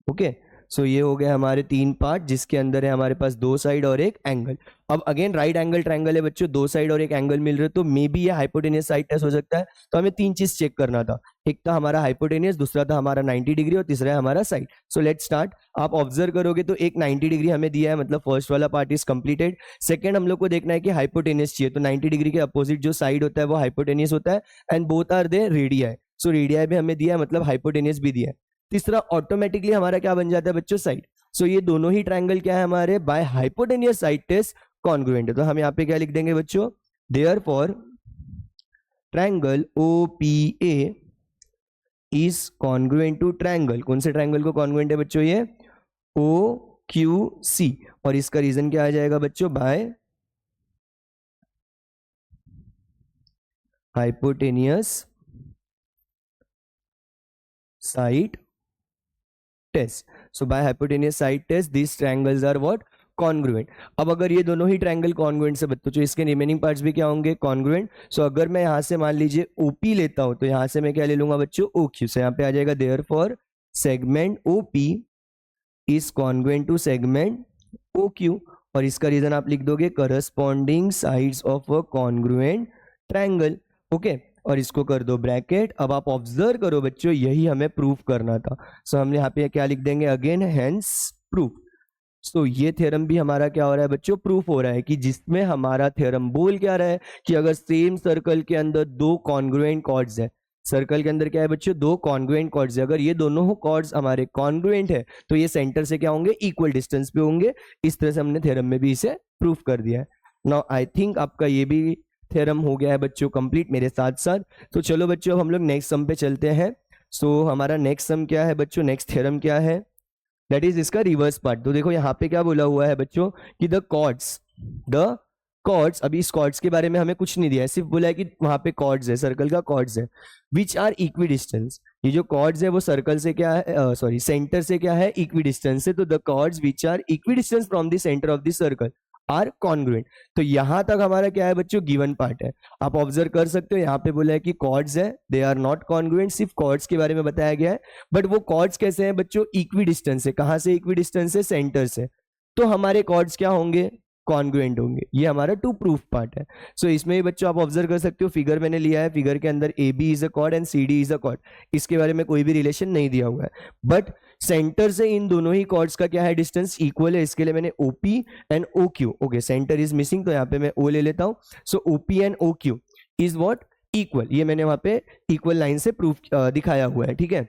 Okay, so ये हो गया हमारे 3 पार्ट जिसके अंदर है हमारे पास 2 साइड और एक एंगल। अब अगेन राइट एंगल ट्रायंगल है बच्चों, 2 साइड और एक एंगल मिल रहे, तो मे बी ये हाइपोटेनियस साइड टेस्ट हो सकता है। तो हमें 3 चीज चेक करना था, एक था हमारा हाइपोटेनियस, दूसरा था हमारा 90 डिग्री और तीसरा है हमारा साइड। So let's start. आप ऑब्जर्व करोगे तो एक 90 डिग्री हमें दिया है, मतलब फर्स्ट वाला पार्ट इज कंप्लीटेड। सेकंड हम लोग को देखना है कि हाइपोटेनियस चाहिए, तो 90 डिग्री के अपोजिट जो साइड होता है वो हाइपोटेनियस होता है, and both are they radii. So radii भी हमें दिया है, मतलब हाइपोटेनियस भी दिया है। तीसरा ऑटोमेटिकली हमारा क्या बन जाता है बच्चों, साइड। सो ये दोनों ही ट्रायंगल क्या है हमारे, by hypotenuse side test congruent है। तो हम यहाँ पे क्या लिख देंगे बच्चों, therefore triangle OPA is congruent to triangle, कौन से ट्रायंगल को कॉन्ग्रुएंट है बच्चों, ये OQC। और इसका रीजन क्या आ जाएगा बच्चों, by hypotenuse side test. So by hypotenuse side test this triangles are what, congruent. अब अगर ये दोनों ही ट्रायंगल कॉन्ग्रुएंट से बच्चों, तो इसके रिमेनिंग पार्ट्स भी क्या होंगे, कॉन्ग्रुएंट। सो अगर मैं यहाँ से मान लीजिए OP लेता हूं तो यहाँ से मैं क्या ले लूंगा बच्चों, OQ। से यहाँ पे आ जाएगा therefore segment OP is congruent to segment OQ। और इसका रीजन आप लिख दोगे corresponding sides of a congruent triangle. Okay, और इसको कर दो ब्रैकेट। अब आप ऑब्जर्व करो बच्चों, यही हमें प्रूफ करना था। सो हमने यहाँ पे क्या लिख देंगे, अगेन हेंस प्रूफ। सो ये थ्योरम भी हमारा क्या हो रहा है बच्चों, प्रूफ हो रहा है, कि जिसमें हमारा थ्योरम बोल क्या रहा है कि अगर सेम सर्कल के अंदर 2 कॉन्ग्रुएंट कॉर्ड्स है, सर्कल के अंदर क्या है बच्चों, 2 कॉन्ग्रुएंट कॉर्ड्स है, अगर ये दोनों कॉर्ड्स हमारे कॉन्ग्रुएंट है तो ये सेंटर से क्या होंगे, इक्वल डिस्टेंस पे होंगे। इस तरह से हमने थ्योरम में भी इसे प्रूफ कर दिया है। नाउ आई थिंक आपका ये भी थ्योरम हो गया है बच्चों कंप्लीट मेरे साथ साथ। तो चलो बच्चों अब हम लोग नेक्स्ट सम पे चलते हैं। सो हमारा नेक्स्ट सम क्या है बच्चों, नेक्स्ट थ्योरम क्या है, दैट इज इसका रिवर्स पार्ट। तो देखो यहाँ पे क्या बोला हुआ है बच्चों कि द कॉर्ड्स, अभी इस कॉर्ड्स के बारे में हमें कुछ नहीं दिया है, सिर्फ बोला है कि वहां पे कॉर्ड्स है, सर्कल का कॉर्ड्स है, विच आर इक्वी डिस्टेंस। ये जो कॉर्ड्स है वो सर्कल से क्या है, सॉरी सेंटर से क्या है, इक्वी डिस्टेंस है। तो the chords which are equidistance from the centre of the circle are congruent. तो यहां तक हमारा क्या है बच्चों, गिवन पार्ट है। आप ऑब्जर्व कर सकते हो यहाँ पे बोला है कि कॉर्ड्स है, दे आर नॉट कॉन्ग्रुएंट, सिर्फ कॉर्ड्स के बारे में बताया गया है। बट वो कॉर्ड्स कैसे हैं बच्चों, इक्वी डिस्टेंस है। कहां से इक्वी डिस्टेंस है, सेंटर से। तो हमारे कॉर्ड्स क्या होंगे, कॉन्ग्रुएंट होंगे। ये हमारा टू प्रूफ पार्ट है। सो इसमें भी बच्चों आप ऑब्जर्व कर सकते हो, फिगर मैंने लिया है, फिगर के अंदर A B is a chord and C D is a chord. इसके बारे में कोई भी रिलेशन नहीं दिया हुआ है, बट सेंटर से इन दोनों ही कॉर्ड्स का क्या है, डिस्टेंस इक्वल है। इसके लिए मैंने OP and O Q, okay centre is missing तो यहाँ पे मैं ओ ले लेता हूँ। So OP and O Q is what, equal. ये मैंने वहां पे इक्वल लाइन से प्रूफ दिखाया हुआ है, ठीक है।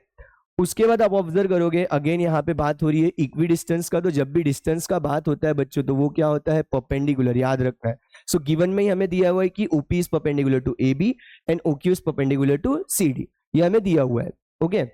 उसके बाद आप ऑब्जर्व करोगे, अगेन यहाँ पे बात हो रही है इक्वी डिस्टेंस का। तो जब भी डिस्टेंस का बात होता है बच्चों, तो वो क्या होता है, परपेंडिकुलर, याद रखना है। सो गिवन में ही हमें दिया हुआ है कि OP is perpendicular to A B and OQ is perpendicular to C D, ये हमें दिया हुआ है, ओके।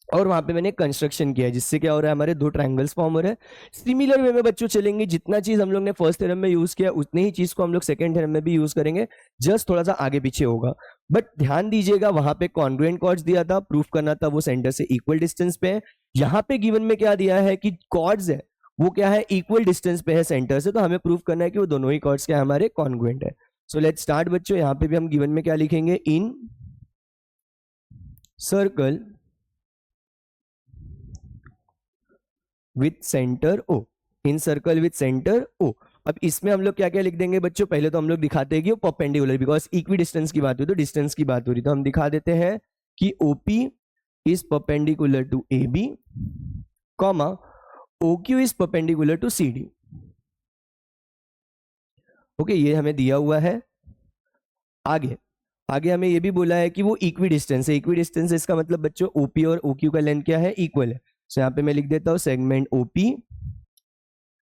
और वहां पे मैंने कंस्ट्रक्शन किया है, जिससे क्या हो रहा है, हमारे दो ट्रायंगल्स फॉर्म हो रहे हैं। सिमिलर वे में बच्चों चलेंगे, जितना चीज हम लोग ने फर्स्ट थ्योरम में यूज किया उतनी ही चीज को हम लोग सेकंड थ्योरम में भी यूज करेंगे, जस्ट थोड़ा सा आगे पीछे होगा। बट ध्यान दीजिएगा, वहां पे कॉन्ग्रुएंट कॉर्ड्स दिया था, प्रूफ करना था वो सेंटर से इक्वल डिस्टेंस पे है। यहाँ पे गिवन में क्या दिया है कि कॉर्ड्स है वो क्या है, इक्वल डिस्टेंस पे है सेंटर से। तो हमें प्रूफ करना है कि वो दोनों ही कॉर्ड्स क्या है, हमारे कॉन्ग्रुएंट है। सो लेट्स स्टार्ट बच्चों। यहाँ पे भी हम गिवन में क्या लिखेंगे, in circle with centre O, in circle with centre O. अब इसमें हम लोग क्या क्या लिख देंगे बच्चों, पहले तो हम लोग दिखाते हैं कि वो परपेंडिकुलर, बिकॉज इक्वी डिस्टेंस की बात हुई तो डिस्टेंस की बात हो रही, तो हम दिखा देते हैं कि OP is perpendicular to A B, comma OQ is perpendicular to C D, okay. ये हमें दिया हुआ है। आगे आगे हमें ये भी बोला है कि वो इक्वी डिस्टेंस है। इक्वी डिस्टेंस इसका मतलब बच्चों ओपी और ओक्यू का लेंथ क्या है, इक्वल है। सो यहाँ पे मैं लिख देता हूँ segment OP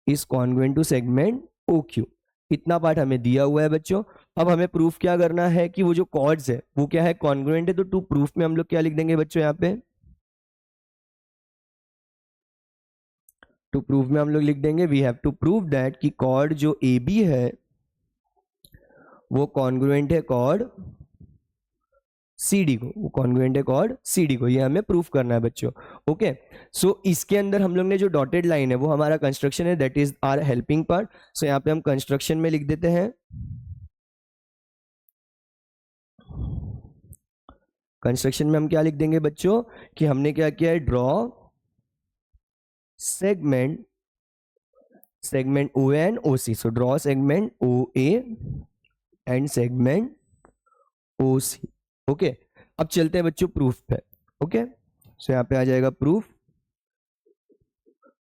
is congruent to segment OQ. इतना पार्ट हमें दिया हुआ है बच्चों। अब हमें प्रूफ क्या करना है कि वो जो कॉर्ड्स है वो क्या है, कॉन्ग्रुएंट है। तो टू प्रूफ में हम लोग क्या लिख देंगे बच्चों, यहाँ पे टू प्रूफ में हम लोग लिख देंगे, we have to prove that कि कॉर्ड जो ए बी है वो कॉन्ग्रुएंट है कॉर्ड सी डी को, वो कॉन्ग्रुएंट है कॉर्ड सी डी को। ये हमें प्रूफ करना है बच्चों, ओके। सो इसके अंदर हम लोग ने जो डॉटेड लाइन है वो हमारा कंस्ट्रक्शन है, that is our helping part. So यहाँ पे हम कंस्ट्रक्शन में लिख देते हैं, कंस्ट्रक्शन में हम क्या लिख देंगे बच्चों कि हमने क्या किया है, draw segment, segment O and O C. So draw segment O A and segment O C, okay. अब चलते हैं बच्चों प्रूफ पे, ओके। सो यहाँ पे आ जाएगा प्रूफ।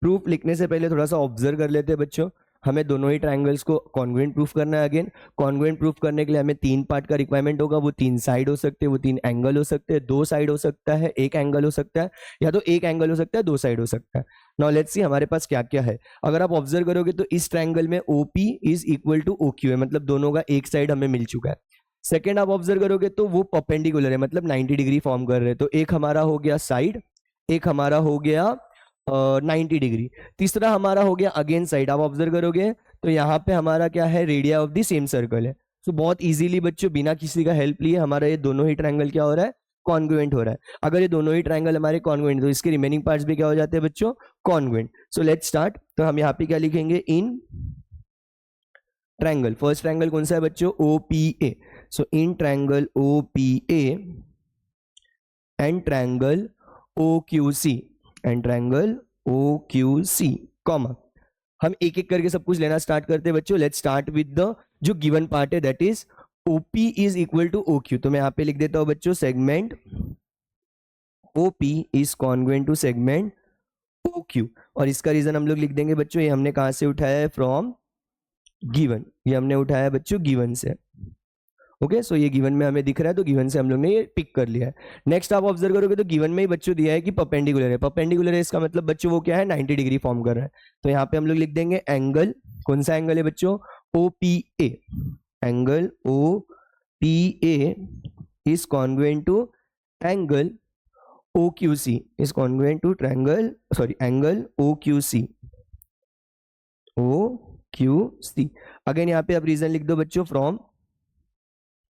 प्रूफ लिखने से पहले थोड़ा सा ऑब्जर्व कर लेते हैं बच्चों, हमें दोनों ही ट्रायंगल्स को कॉन्ग्रुएंट प्रूफ करना है। अगेन कॉन्ग्रुएंट प्रूफ करने के लिए हमें तीन पार्ट का रिक्वायरमेंट होगा। वो तीन साइड हो सकते हैं, वो तीन एंगल हो सकते हैं, दो साइड हो सकता है, एक एंगल हो सकता है, या तो एक एंगल हो सकता है, दो साइड हो सकता है। नाउ लेट्स सी हमारे पास क्या क्या है। अगर आप ऑब्जर्व करोगे तो इस ट्रायंगल में OP is equal to OQ है, मतलब दोनों का एक साइड हमें मिल चुका है। सेकेंड आप ऑब्जर्व करोगे तो वो परपेंडिकुलर है, मतलब 90 डिग्री फॉर्म कर रहे हैं। तो एक हमारा हो गया साइड, एक हमारा हो गया 90 डिग्री, तीसरा हमारा हो गया अगेन साइड। आप ऑब्जर्व करोगे तो यहाँ पे हमारा क्या है, radio of the same circle है। तो बहुत इजीली बच्चों बिना किसी का हेल्प लिए हमारा ये दोनों ही ट्रायंगल क्या हो रहा है, कॉन्ग्रुएंट हो रहा है। अगर ये दोनों ही ट्रायंगल हमारे कॉन्ग्रुएंट तो इसके रिमेनिंग पार्ट्स भी क्या हो जाते हैं बच्चों, कॉन्ग्रुएंट। So let's start. तो हम यहाँ पे क्या लिखेंगे, इन ट्रायंगल, फर्स्ट ट्रायंगल कौन सा है बच्चों, O P A. So in triangle O P A and triangle O Q C, and triangle O Q C, comma. हम एक एक करके सब कुछ लेना स्टार्ट करते हैं बच्चों। लेट्स स्टार्ट विद द जो गिवन पार्ट है, that is OP is equal to OQ। तो मैं यहाँ पे लिख देता हूं बच्चों, segment OP is congruent to segment OQ। और इसका रीजन हम लोग लिख देंगे बच्चों, ये हमने कहां से उठाया है, फ्रॉम गिवन। ये हमने उठाया है बच्चों गिवन से, ओके। सो ये गिवन में हमें दिख रहा है, तो गिवन से हम लोग ने ये पिक कर लिया है। नेक्स्ट आप ऑब्जर्व करोगे तो गिवन में ही बच्चों दिया है कि परपेंडिकुलर है। परपेंडिकुलर है इसका मतलब बच्चों वो क्या है, 90 डिग्री फॉर्म कर रहा है। तो यहाँ पे हम लोग लिख देंगे एंगल, कौन सा एंगल है बच्चों, OPA। Angle OPA is congruent to angle OQC, is congruent to triangle, sorry angle OQC, OQC। Again यहाँ पे आप रीजन लिख दो बच्चों फ्रॉम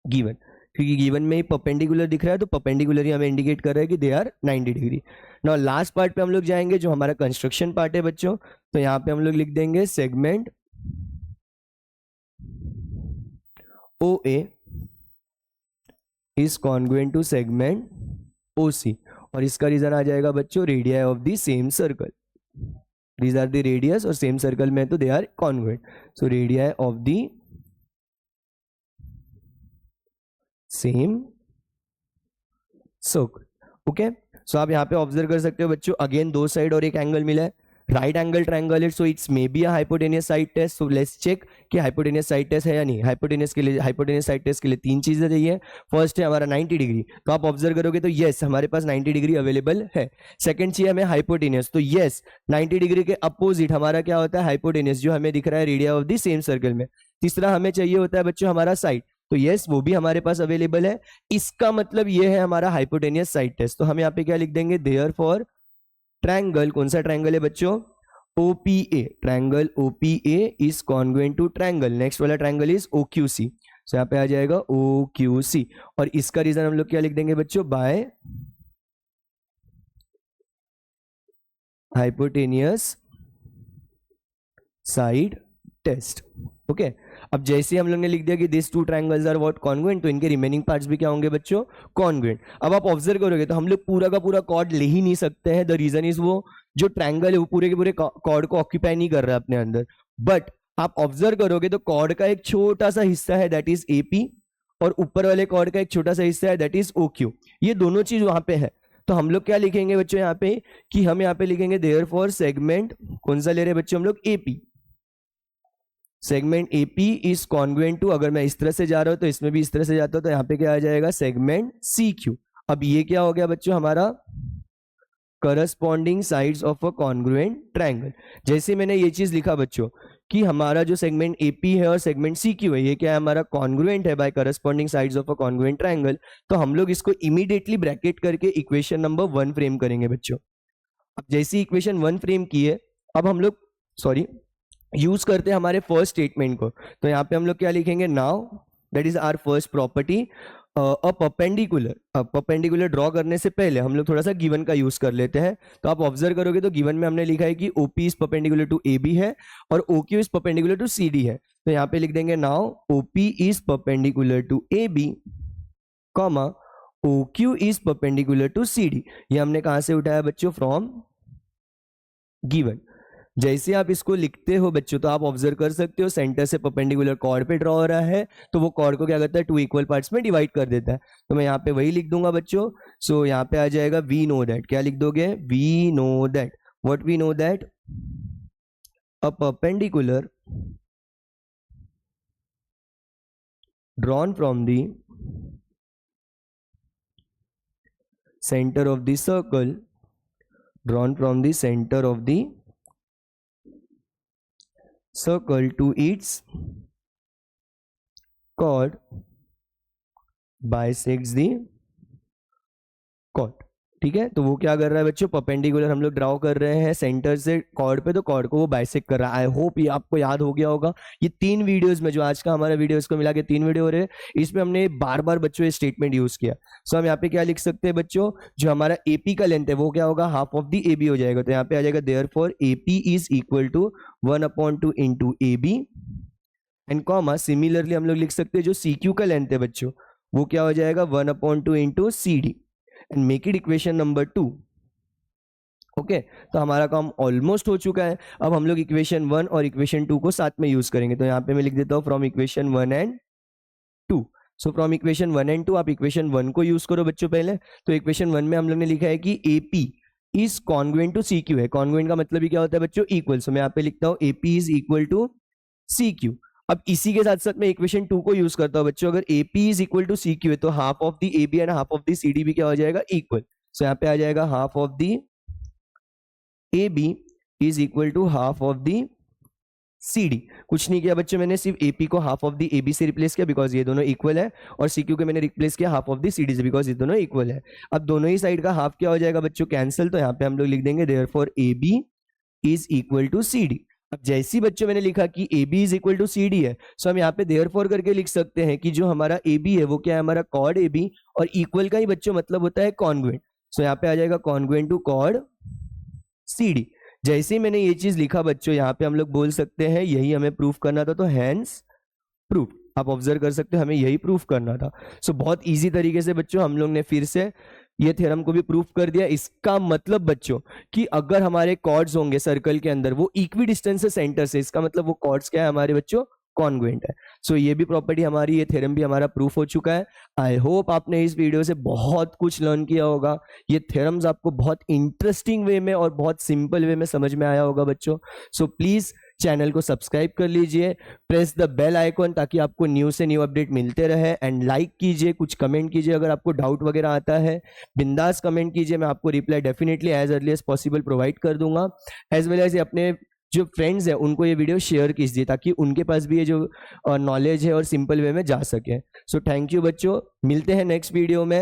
गिवन, क्योंकि गिवन में ही परपेंडिकुलर दिख रहा है तो परपेंडिकुलर ही हमें इंडिकेट कर रहा है कि they are 90 degree. Now last part पे हम लोग जाएंगे जो हमारा कंस्ट्रक्शन पार्ट है बच्चों। तो यहाँ पे हम लोग लिख देंगे segment OA is congruent to segment OC, और इसका रीजन आ जाएगा बच्चों radii of the same circle. These are the radius और सेम सर्कल में तो they are congruent, so radii of the same circle. Okay, so आप यहाँ पे ऑब्जर्व कर सकते हो बच्चों, अगेन दो साइड और एक एंगल मिला है, राइट एंगल ट्रायंगल है, so it's may be a hypotenuse side test. So let's check कि हाइपोटेनियस साइड टेस्ट है या नहीं। हाइपोटेनियस के लिए, हाइपोटेनियस साइड टेस्ट के लिए तीन चीजें चाहिए। फर्स्ट है हमारा 90 डिग्री, तो आप ऑब्जर्व करोगे तो यस हमारे पास 90 डिग्री अवेलेबल है। सेकंड चाहिए हमें हाइपोटेनियस, तो यस 90 डिग्री के अपोजिट हमारा क्या होता है हाइपोटेनियस, जो हमें दिख रहा है radio of the same circle में। तीसरा हमें चाहिए होता है बच्चों हमारा साइड, तो यस वो भी हमारे पास अवेलेबल है। इसका मतलब ये है हमारा हाइपोटेनियस साइड टेस्ट। तो हम यहाँ पे क्या लिख देंगे, देयरफॉर ट्रायंगल, कौन सा ट्रायंगल है बच्चों, OPA, triangle OPA is congruent to triangle, next वाला ट्रायंगल इज OQC। सो यहाँ पे आ जाएगा OQC, और इसका रीजन हम लोग क्या लिख देंगे बच्चों, by hypotenuse side test. Okay, अब जैसे हम लोग ने लिख दिया कि this two triangles are what congruent, तो इनके रिमेनिंग पार्ट्स भी क्या होंगे बच्चों, कॉन्ग्रुएंट। अब आप ऑब्जर्व करोगे तो हम लोग पूरा का पूरा कॉर्ड ले ही नहीं सकते हैं। द रीजन इज वो जो ट्रायंगल है वो पूरे के पूरे कॉर्ड को ऑक्यूपाई नहीं कर रहा है अपने अंदर, बट आप ऑब्जर्व करोगे तो कॉर्ड का एक छोटा सा हिस्सा है दैट इज AP, और ऊपर वाले कॉर्ड का एक छोटा सा हिस्सा है दैट इज OQ। ये दोनों चीज वहां पे है, तो हम लोग क्या लिखेंगे बच्चों यहाँ पे, कि हम यहाँ पे लिखेंगे देयरफॉर सेगमेंट, कौन सा ले रहे हैं बच्चों हम लोग, AP। Segment AP is congruent to, अगर मैं इस तरह से जा रहा हूं तो इसमें भी इस तरह से जाता हूं, तो यहाँ पे क्या आ जाएगा सेगमेंट CQ। अब ये क्या हो गया बच्चों हमारा corresponding sides of a congruent triangle. जैसे मैंने ये चीज लिखा बच्चों कि हमारा जो सेगमेंट AP है और सेगमेंट CQ है, ये क्या है हमारा कॉन्ग्रुएंट है by corresponding sides of a congruent triangle, तो हम लोग इसको इमीडिएटली ब्रैकेट करके इक्वेशन नंबर 1 फ्रेम करेंगे बच्चों। अब जैसी इक्वेशन 1 फ्रेम की है, अब हम लोग यूज करते हैं हमारे फर्स्ट स्टेटमेंट को। तो यहाँ पे हम लोग क्या लिखेंगे, now that is our first property, a perpendicular draw करने से पहले हम लोग थोड़ा सा गिवन का यूज कर लेते हैं। तो आप ऑब्जर्व करोगे तो गिवन में हमने लिखा है कि OP is perpendicular to AB है और OQ is perpendicular to CD है। तो यहाँ पे लिख देंगे now OP is perpendicular to AB, comma OQ is perpendicular to CD। ये हमने कहां से उठाया बच्चों, फ्रॉम गिवन। जैसे आप इसको लिखते हो बच्चों तो आप ऑब्जर्व कर सकते हो सेंटर से परपेंडिकुलर कॉर्ड पे ड्रॉ हो रहा है, तो वो कॉर्ड को क्या करता है, 2 इक्वल पार्ट्स में डिवाइड कर देता है। तो मैं यहाँ पे वही लिख दूंगा बच्चों। सो यहाँ पे आ जाएगा वी नो दैट, क्या लिख दोगे, we know that, what we know that, a perpendicular drawn from the centre of the circle, drawn from the centre of the circle to its chord bisects the chord। ठीक है, तो वो क्या कर रहा है बच्चों, परपेंडिकुलर हम लोग ड्रॉ कर रहे हैं सेंटर से कॉर्ड पे, तो कॉर्ड को वो बाइसेक्ट कर रहा है। आई होप ये आपको याद हो गया होगा। ये 3 वीडियोस में, जो आज का हमारा वीडियो इसको मिला के 3 वीडियो हो रहे हैं, इसमें हमने बार बार बच्चों ये स्टेटमेंट यूज किया। सो हम यहाँ पे क्या लिख सकते हैं बच्चों, जो हमारा AP का लेंथ है वो क्या होगा, हाफ ऑफ दी AB हो जाएगा। तो यहाँ पे आ जाएगा therefore AP is equal to 1/2 into AB, and comma similarly हम लोग लिख सकते हैं जो CQ का लेंथ है बच्चों वो क्या हो जाएगा, 1/2 into CD, and make it equation number 2। Okay, तो हमारा काम ऑलमोस्ट हो चुका है। अब हम लोग इक्वेशन 1 और इक्वेशन 2 को साथ में यूज करेंगे। तो यहाँ पे मैं लिख देता हूँ from equation 1 and 2। So from equation 1 and 2 आप इक्वेशन 1 को यूज करो बच्चों पहले। तो इक्वेशन 1 में हम लोग ने लिखा है कि AP is congruent to CQ है। कॉन्ग्रुएंट का मतलब ही क्या होता है बच्चों, इक्वल। सो मैं यहाँ पे लिखता हूँ AP is equal to CQ। अब इसी के साथ साथ मैं इक्वेशन 2 को यूज करता हूँ बच्चों, अगर AP is equal to CQ है तो half of the AB and half of the CD भी क्या हो जाएगा, इक्वल। सो यहाँ पे आ जाएगा half of the AB is equal to half of the CD। कुछ नहीं किया बच्चों, मैंने सिर्फ AP को हाफ ऑफ दी AB से रिप्लेस किया बिकॉज ये दोनों इक्वल है, और CQ को मैंने रिप्लेस किया हाफ ऑफ दी CD से बिकॉज ये दोनों इक्वल है। अब दोनों ही साइड का हाफ क्या हो जाएगा बच्चों, कैंसिल। तो यहाँ पे हम लोग लिख देंगे therefore AB is equal to CD। अब जैसी बच्चों मैंने लिखा कि A B is equal to C D है, सो हम यहाँ पे देयरफॉर करके लिख सकते हैं कि जो हमारा ए बी है वो क्या है, हमारा कॉड ए बी, और इक्वल का ही बच्चों मतलब होता है कॉन्ग्रुएंट। सो यहाँ पे आ जाएगा कॉन्ग्रुएंट टू कॉड सी डी। जैसे ही मैंने ये चीज लिखा बच्चों, यहाँ पे हम लोग बोल सकते हैं यही हमें प्रूफ करना था, तो हैंस प्रूफ। आप ऑब्जर्व कर सकते हो हमें यही प्रूफ करना था। सो बहुत इजी तरीके से बच्चों हम लोग ने फिर से ये थ्योरम को भी प्रूफ कर दिया। इसका मतलब बच्चों कि अगर हमारे कॉर्ड्स होंगे सर्कल के अंदर वो इक्वी डिस्टेंस से सेंटर से, इसका मतलब वो कॉर्ड्स क्या है हमारे बच्चों, कॉन्ग्रुएंट है। सो ये भी प्रॉपर्टी हमारी, ये थ्योरम भी हमारा प्रूफ हो चुका है। आई होप आपने इस वीडियो से बहुत कुछ लर्न किया होगा। ये थ्योरम्स आपको बहुत इंटरेस्टिंग वे में और बहुत सिंपल वे में समझ में आया होगा बच्चों। सो प्लीज चैनल को सब्सक्राइब कर लीजिए, प्रेस द बेल आइकॉन ताकि आपको न्यू से न्यू अपडेट मिलते रहे, एंड लाइक कीजिए, कुछ कमेंट कीजिए। अगर आपको डाउट वगैरह आता है बिंदास कमेंट कीजिए, मैं आपको reply definitely as early as possible provide कर दूंगा। एज वेल एज अपने जो फ्रेंड्स है उनको ये वीडियो शेयर कीजिए ताकि उनके पास भी ये जो नॉलेज है और सिंपल वे में जा सके। सो थैंक यू बच्चों, मिलते हैं नेक्स्ट वीडियो में।